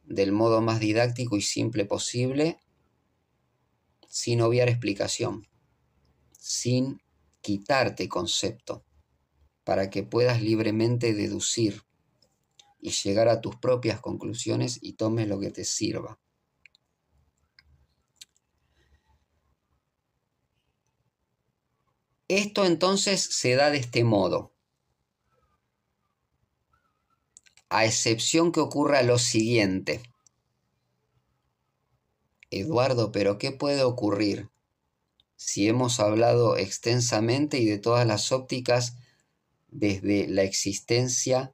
del modo más didáctico y simple posible, sin obviar explicación, sin quitarte concepto, para que puedas libremente deducir y llegar a tus propias conclusiones y tomes lo que te sirva. Esto entonces se da de este modo, a excepción que ocurra lo siguiente. Eduardo, ¿pero qué puede ocurrir si hemos hablado extensamente y de todas las ópticas desde la existencia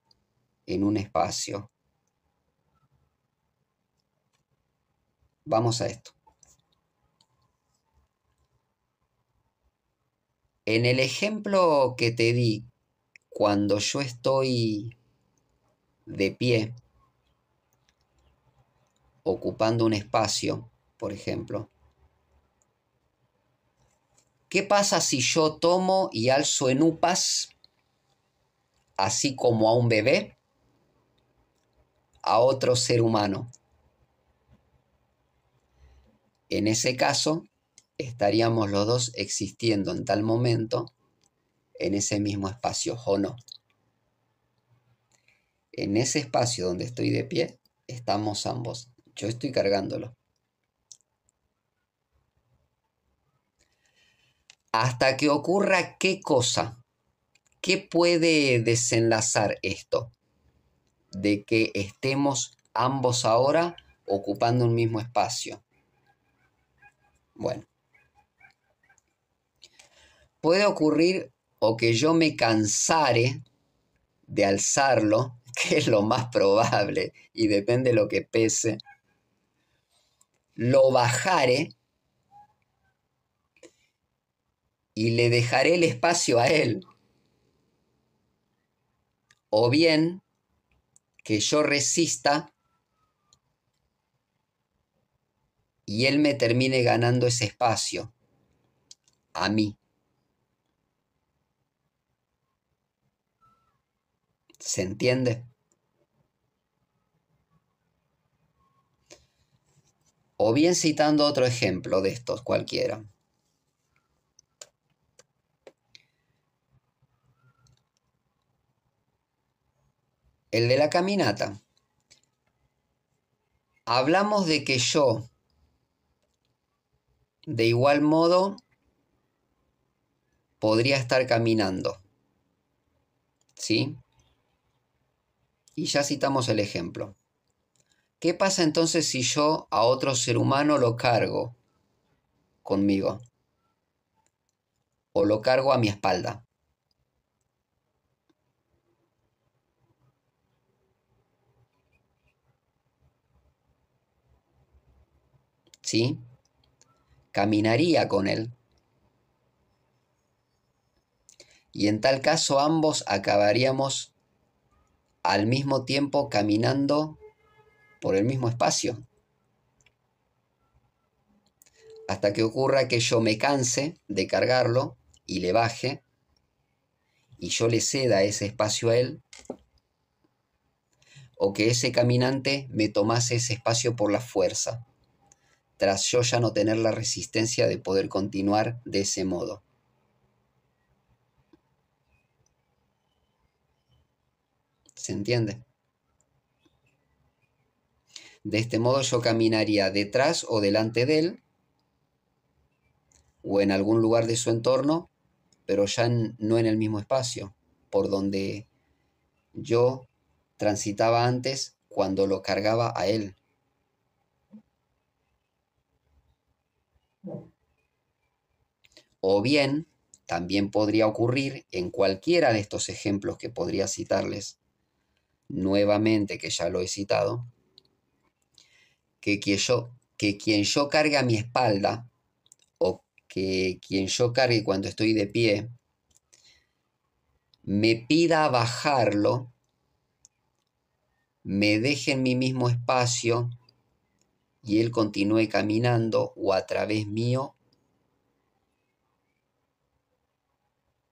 en un espacio? Vamos a esto. En el ejemplo que te di, cuando yo estoy de pie, ocupando un espacio, por ejemplo, ¿qué pasa si yo tomo y alzo en upas, así como a un bebé, a otro ser humano? En ese caso, estaríamos los dos existiendo en tal momento en ese mismo espacio, ¿o no? En ese espacio donde estoy de pie, estamos ambos. Yo estoy cargándolo. Hasta que ocurra qué cosa, qué puede desenlazar esto, de que estemos ambos ahora ocupando un mismo espacio. Bueno, puede ocurrir o que yo me cansare de alzarlo, que es lo más probable y depende de lo que pese, lo bajare y le dejaré el espacio a él. O bien que yo resista y él me termine ganando ese espacio a mí. ¿Se entiende? O bien citando otro ejemplo de estos cualquiera. El de la caminata. Hablamos de que yo, de igual modo, podría estar caminando. ¿Sí? Y ya citamos el ejemplo. ¿Qué pasa entonces si yo a otro ser humano lo cargo conmigo? O lo cargo a mi espalda. ¿sí? Caminaría con él. Y en tal caso ambos acabaríamos al mismo tiempo caminando por el mismo espacio. Hasta que ocurra que yo me canse de cargarlo y le baje y yo le ceda ese espacio a él, o que ese caminante me tomase ese espacio por la fuerza, tras yo ya no tener la resistencia de poder continuar de ese modo. ¿Se entiende? De este modo yo caminaría detrás o delante de él, o en algún lugar de su entorno, pero ya no en el mismo espacio, por donde yo transitaba antes cuando lo cargaba a él. O bien, también podría ocurrir en cualquiera de estos ejemplos que podría citarles nuevamente, que ya lo he citado, que quien yo cargue a mi espalda, o que quien yo cargue cuando estoy de pie, me pida bajarlo, me deje en mi mismo espacio y él continúe caminando o a través mío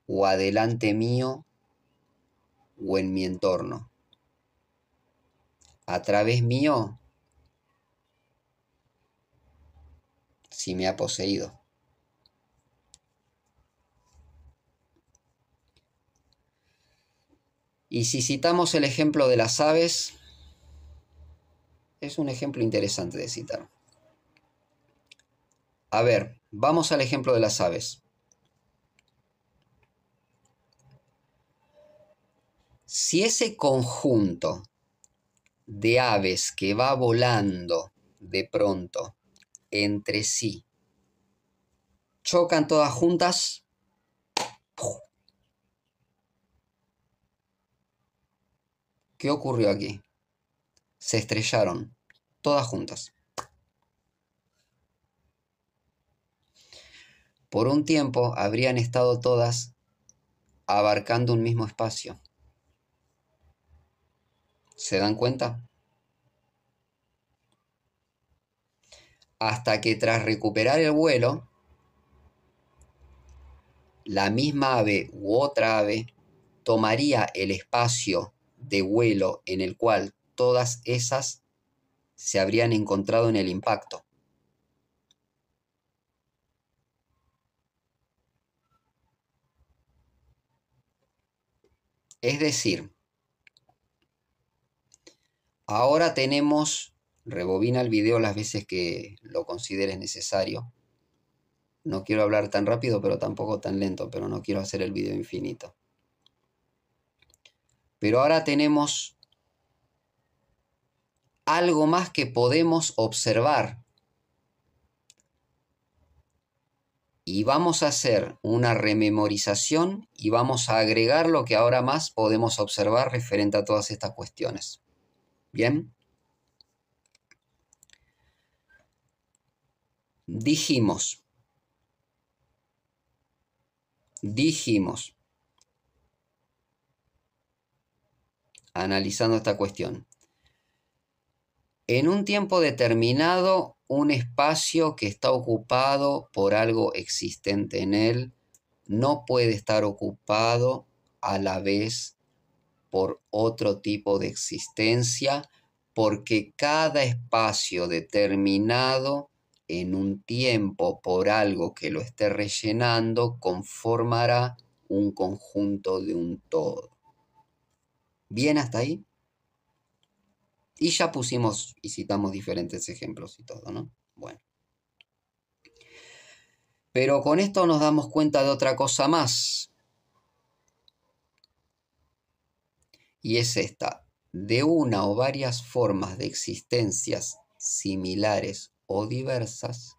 o adelante mío o en mi entorno. A través mío, si me ha poseído. Y si citamos el ejemplo de las aves, es un ejemplo interesante de citar. A ver, vamos al ejemplo de las aves. Si ese conjunto de aves que va volando de pronto entre sí chocan todas juntas, ¿qué ocurrió aquí? Se estrellaron todas juntas. Por un tiempo habrían estado todas abarcando un mismo espacio. ¿Se dan cuenta? Hasta que tras recuperar el vuelo, la misma ave u otra ave tomaría el espacio de vuelo en el cual todas esas se habrían encontrado en el impacto. Es decir, ahora tenemos, rebobina el video las veces que lo consideres necesario. No quiero hablar tan rápido, pero tampoco tan lento, pero no quiero hacer el video infinito. Pero ahora tenemos algo más que podemos observar. Y vamos a hacer una rememorización y vamos a agregar lo que ahora más podemos observar referente a todas estas cuestiones. ¿Bien? Dijimos, analizando esta cuestión, en un tiempo determinado, un espacio que está ocupado por algo existente en él no puede estar ocupado a la vez por otro tipo de existencia, porque cada espacio determinado en un tiempo por algo que lo esté rellenando conformará un conjunto de un todo. ¿Bien hasta ahí? Y ya pusimos y citamos diferentes ejemplos y todo, ¿no? Bueno. Pero con esto nos damos cuenta de otra cosa más. Y es esta: de una o varias formas de existencias similares o diversas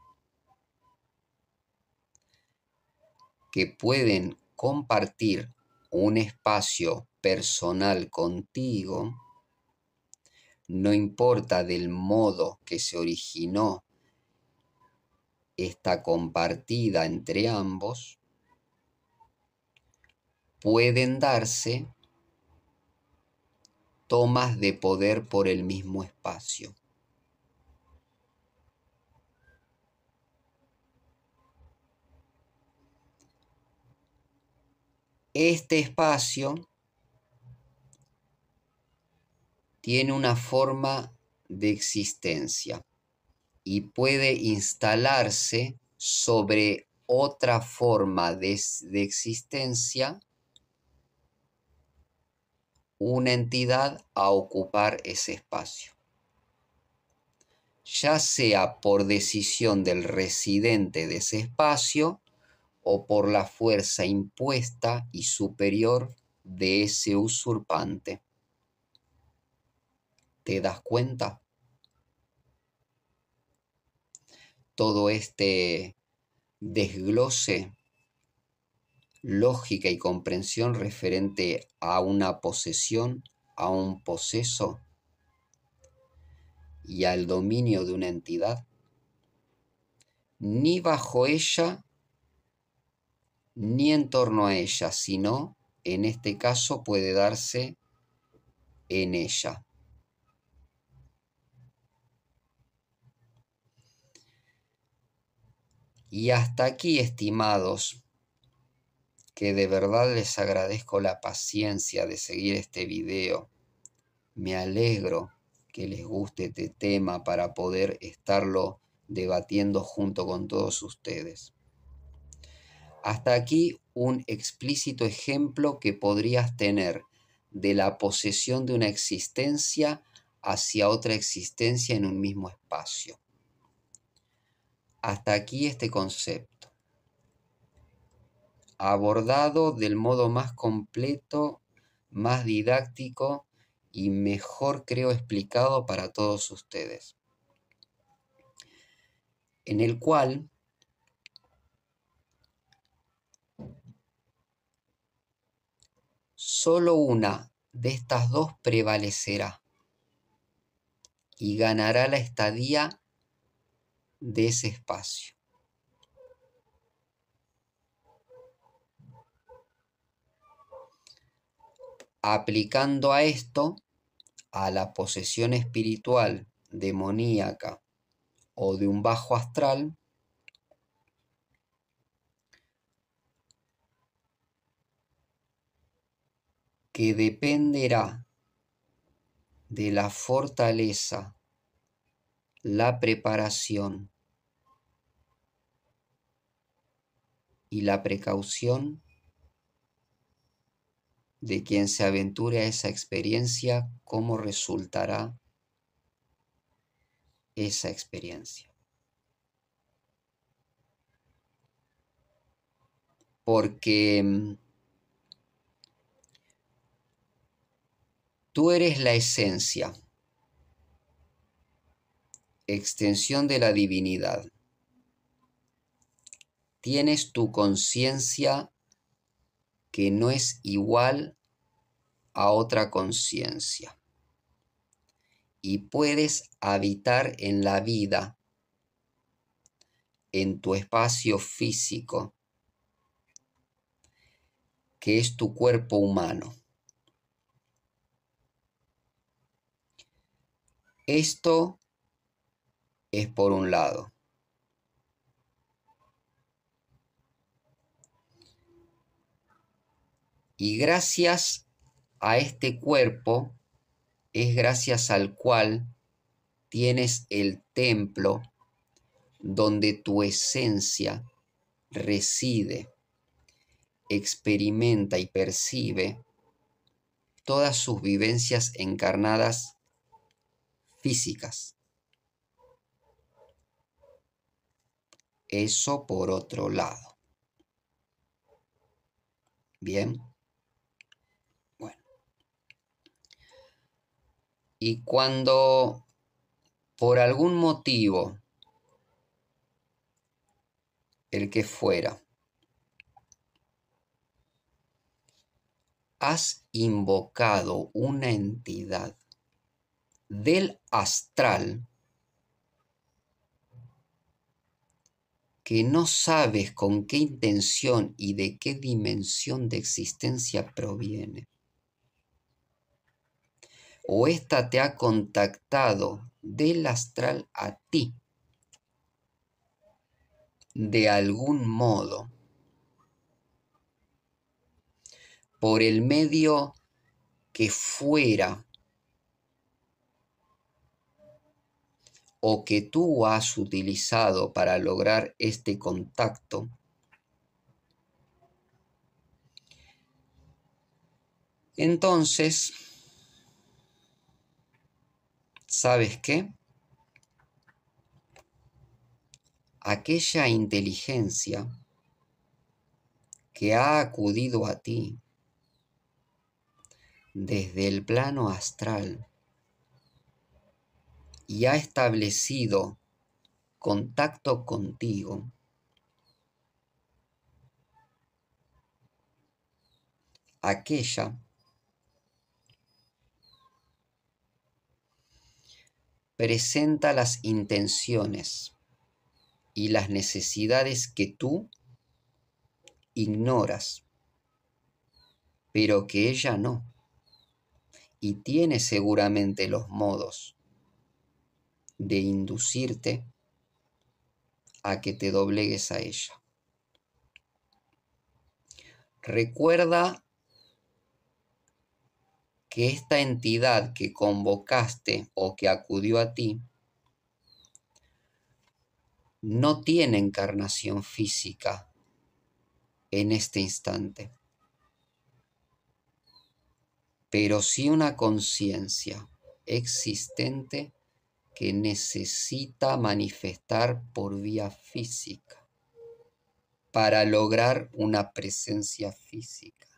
que pueden compartir un espacio personal contigo, no importa del modo que se originó está compartida entre ambos, pueden darse tomas de poder por el mismo espacio. Este espacio tiene una forma de existencia y puede instalarse sobre otra forma de existencia una entidad a ocupar ese espacio, ya sea por decisión del residente de ese espacio o por la fuerza impuesta y superior de ese usurpante. ¿Te das cuenta? Todo este desglose, lógica y comprensión referente a una posesión, a un poseso y al dominio de una entidad, ni bajo ella ni en torno a ella, sino en este caso puede darse en ella. Y hasta aquí, estimados, que de verdad les agradezco la paciencia de seguir este video. Me alegro que les guste este tema para poder estarlo debatiendo junto con todos ustedes. Hasta aquí un explícito ejemplo que podrías tener de la posesión de una existencia hacia otra existencia en un mismo espacio. Hasta aquí este concepto, abordado del modo más completo, más didáctico y mejor creo explicado para todos ustedes, en el cual solo una de estas dos prevalecerá y ganará la estadía de ese espacio. Aplicando a esto, a la posesión espiritual, demoníaca o de un bajo astral, que dependerá de la fortaleza, la preparación y la precaución de quien se aventure a esa experiencia, cómo resultará esa experiencia. Porque tú eres la esencia, extensión de la divinidad. Tienes tu conciencia que no es igual a otra conciencia. Y puedes habitar en la vida, en tu espacio físico, que es tu cuerpo humano. Esto es por un lado. Y gracias a este cuerpo es gracias al cual tienes el templo donde tu esencia reside, experimenta y percibe todas sus vivencias encarnadas físicas. Eso por otro lado. Bien. Bueno. Y cuando por algún motivo, el que fuera, has invocado una entidad del astral, que no sabes con qué intención y de qué dimensión de existencia proviene. O ésta te ha contactado del astral a ti, de algún modo, por el medio que fuera, o que tú has utilizado para lograr este contacto, entonces, ¿sabes qué? Aquella inteligencia que ha acudido a ti desde el plano astral y ha establecido contacto contigo, aquella presenta las intenciones y las necesidades que tú ignoras, pero que ella no, y tiene seguramente los modos de inducirte a que te doblegues a ella. Recuerda que esta entidad que convocaste o que acudió a ti no tiene encarnación física en este instante, pero sí una conciencia existente que necesita manifestar por vía física para lograr una presencia física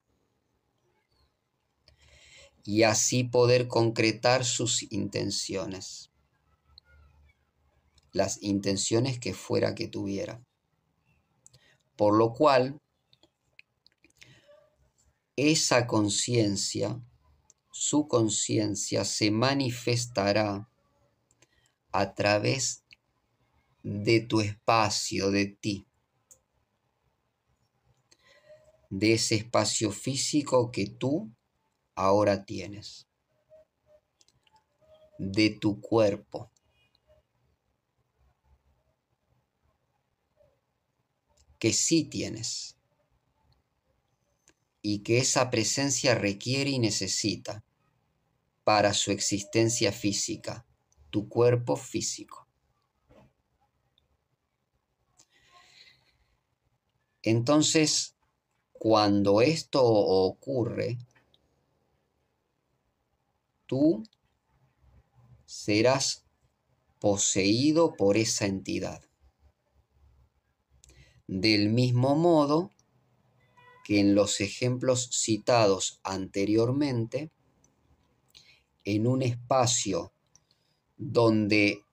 y así poder concretar sus intenciones, las intenciones que fuera que tuviera. Por lo cual, esa conciencia, su conciencia se manifestará a través de tu espacio, de ti, de ese espacio físico que tú ahora tienes, de tu cuerpo, que sí tienes, y que esa presencia requiere y necesita para su existencia física, tu cuerpo físico. Entonces, cuando esto ocurre, tú serás poseído por esa entidad. Del mismo modo que en los ejemplos citados anteriormente, en un espacio donde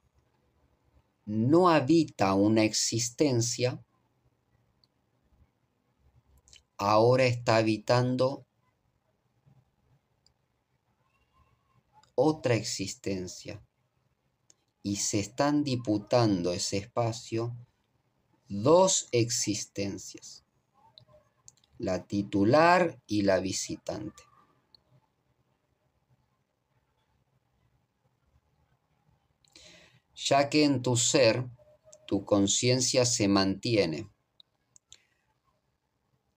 no habita una existencia, ahora está habitando otra existencia y se están disputando ese espacio dos existencias, la titular y la visitante. Ya que en tu ser, tu conciencia se mantiene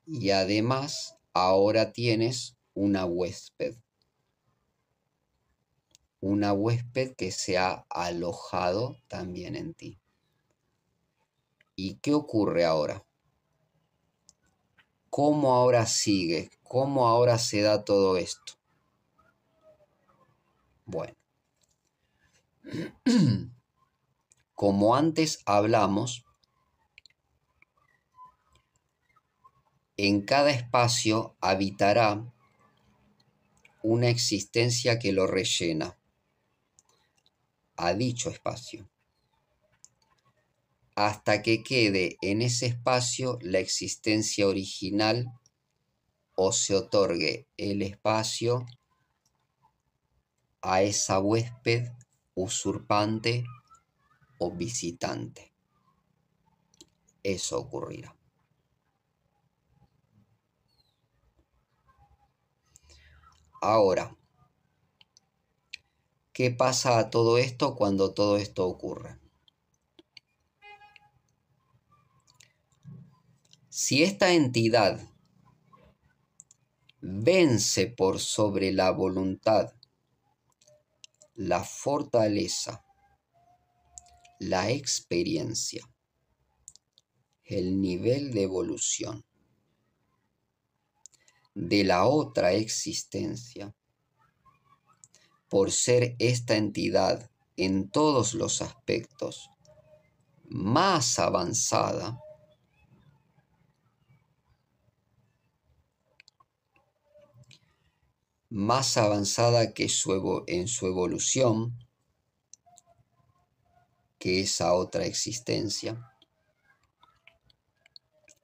y además ahora tienes una huésped que se ha alojado también en ti. ¿Y qué ocurre ahora? ¿Cómo ahora sigue? ¿Cómo ahora se da todo esto? Bueno, como antes hablamos, en cada espacio habitará una existencia que lo rellena a dicho espacio, hasta que quede en ese espacio la existencia original o se otorgue el espacio a esa huésped usurpante o visitante. eso ocurrirá. Ahora, ¿qué pasa a todo esto cuando todo esto ocurre? Si esta entidad vence por sobre la voluntad, la fortaleza, la experiencia, el nivel de evolución de la otra existencia, por ser esta entidad en todos los aspectos más avanzada, que en su evolución que esa otra existencia,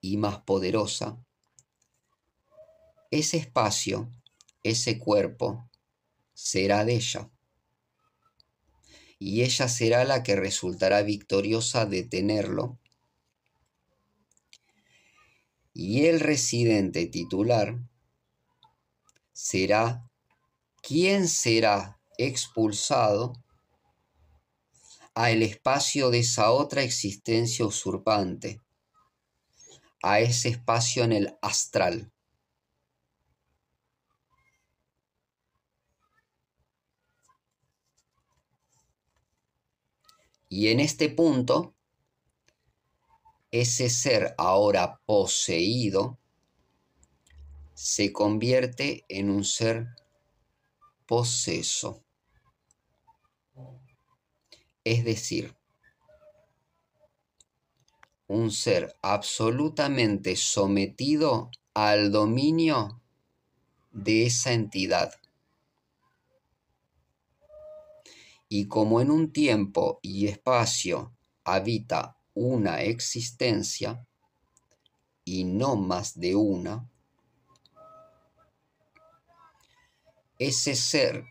y más poderosa, ese espacio, ese cuerpo, será de ella. Y ella será la que resultará victoriosa de tenerlo. Y el residente titular será quien será expulsado al espacio de esa otra existencia usurpante, a ese espacio en el astral. Y en este punto, ese ser ahora poseído se convierte en un ser poseso. Es decir, un ser absolutamente sometido al dominio de esa entidad. Y como en un tiempo y espacio habita una existencia, y no más de una, ese ser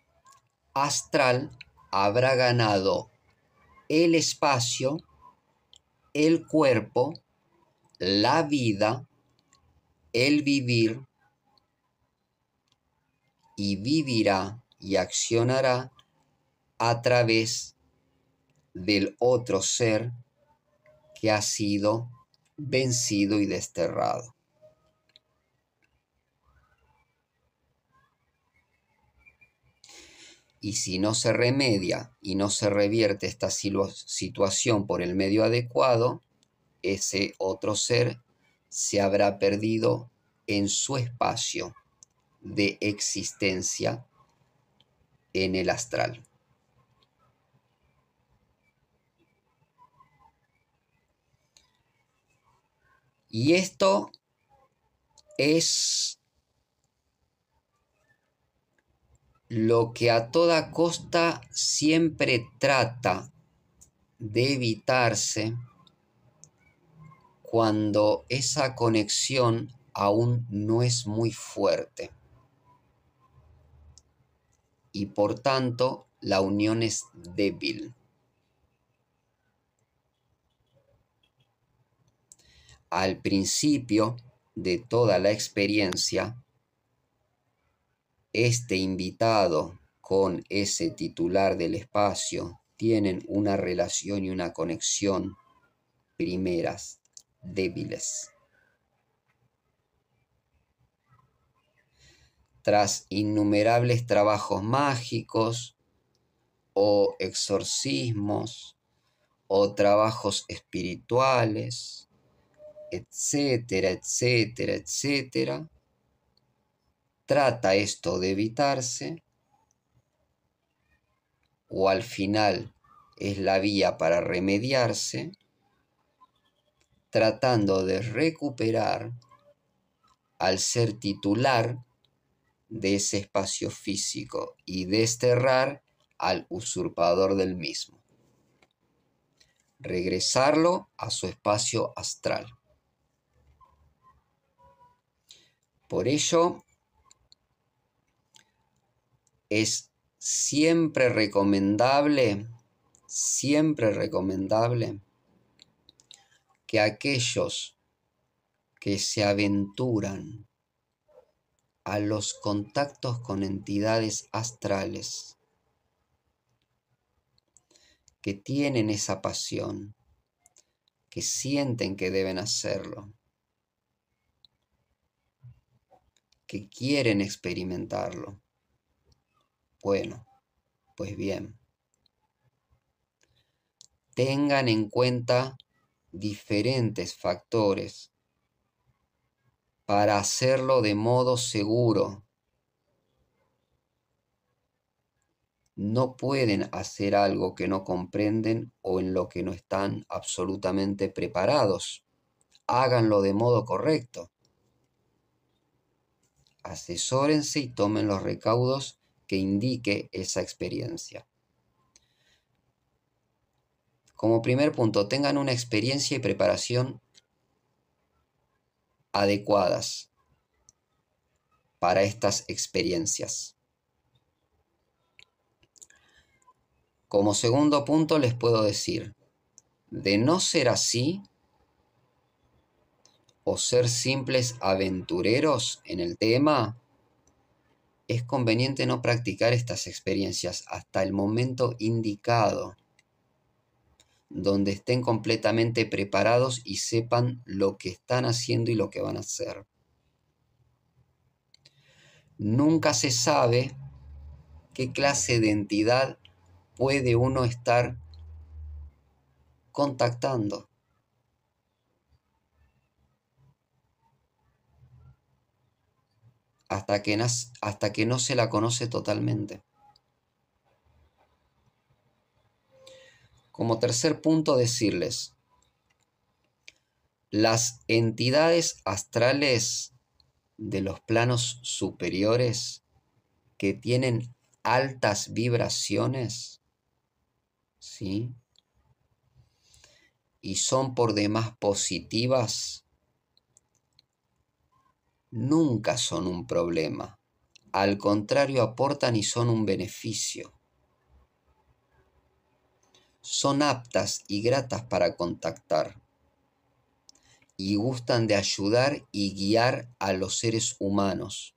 astral habrá ganado el espacio, el cuerpo, la vida, el vivir, y vivirá y accionará a través del otro ser que ha sido vencido y desterrado. Y si no se remedia y no se revierte esta situación por el medio adecuado, ese otro ser se habrá perdido en su espacio de existencia en el astral. Y esto es lo que a toda costa siempre trata de evitarse cuando esa conexión aún no es muy fuerte. Y por tanto, la unión es débil. Al principio de toda la experiencia, este invitado con ese titular del espacio tienen una relación y una conexión primeras débiles. Tras innumerables trabajos mágicos o exorcismos o trabajos espirituales, etcétera, etcétera, etcétera, trata esto de evitarse, o al final es la vía para remediarse, tratando de recuperar al ser titular de ese espacio físico y desterrar al usurpador del mismo. Regresarlo a su espacio astral. Por ello, es siempre recomendable que aquellos que se aventuran a los contactos con entidades astrales, que tienen esa pasión, que sienten que deben hacerlo, que quieren experimentarlo, bueno, pues bien, tengan en cuenta diferentes factores para hacerlo de modo seguro. No pueden hacer algo que no comprenden o en lo que no están absolutamente preparados. Háganlo de modo correcto. Asesórense y tomen los recaudos que indique esa experiencia. Como primer punto, tengan una experiencia y preparación adecuadas para estas experiencias. Como segundo punto les puedo decir, de no ser así, o ser simples aventureros en el tema, es conveniente no practicar estas experiencias hasta el momento indicado, donde estén completamente preparados y sepan lo que están haciendo y lo que van a hacer. Nunca se sabe qué clase de entidad puede uno estar contactando. Hasta que no se la conoce totalmente. Como tercer punto, decirles, las entidades astrales de los planos superiores que tienen altas vibraciones, ¿sí? Y son por demás positivas, nunca son un problema. Al contrario, aportan y son un beneficio. Son aptas y gratas para contactar y gustan de ayudar y guiar a los seres humanos.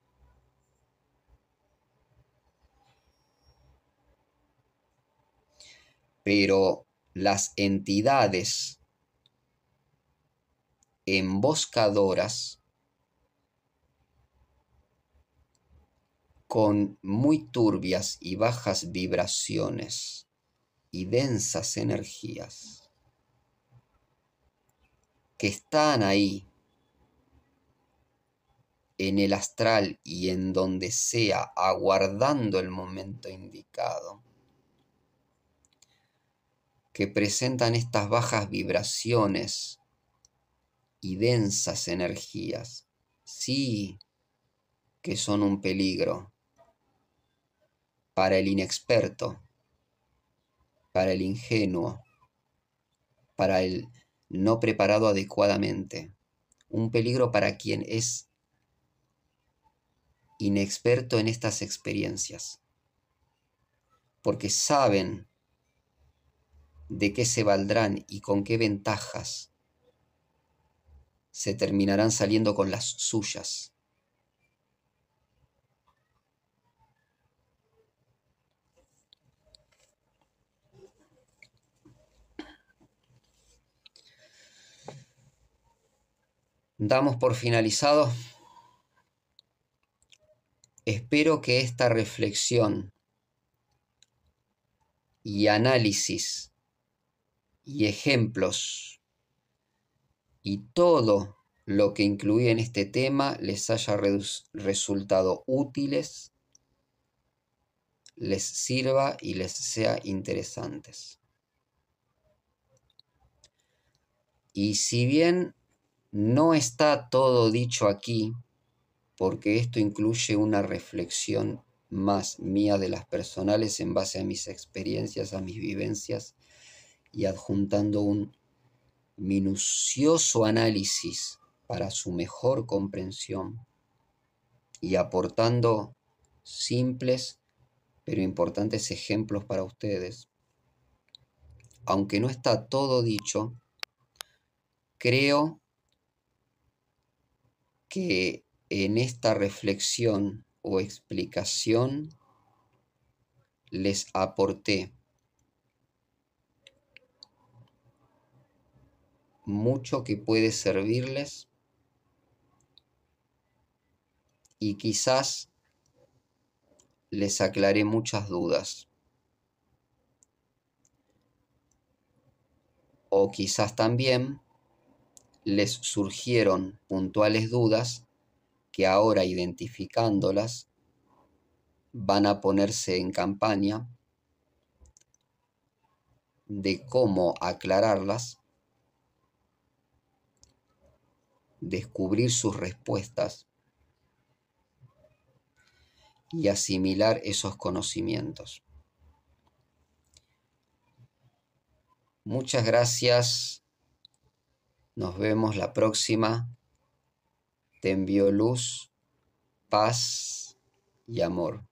Pero las entidades emboscadoras con muy turbias y bajas vibraciones y densas energías que están ahí en el astral y en donde sea, aguardando el momento indicado, que presentan estas bajas vibraciones y densas energías, sí que son un peligro para el inexperto, para el ingenuo, para el no preparado adecuadamente, un peligro para quien es inexperto en estas experiencias, porque saben de qué se valdrán y con qué ventajas se terminarán saliendo con las suyas. Damos por finalizado. Espero que esta reflexión y análisis y ejemplos y todo lo que incluí en este tema les haya resultado útiles, les sirva y les sea interesantes. Y si bien no está todo dicho aquí, porque esto incluye una reflexión más mía de las personales en base a mis experiencias, a mis vivencias, y adjuntando un minucioso análisis para su mejor comprensión y aportando simples pero importantes ejemplos para ustedes. Aunque no está todo dicho, Creo que en esta reflexión o explicación les aporté mucho que puede servirles y quizás les aclaré muchas dudas. O quizás también les surgieron puntuales dudas que ahora, identificándolas, van a ponerse en campaña de cómo aclararlas, descubrir sus respuestas y asimilar esos conocimientos. Muchas gracias. Nos vemos la próxima. Te envío luz, paz y amor.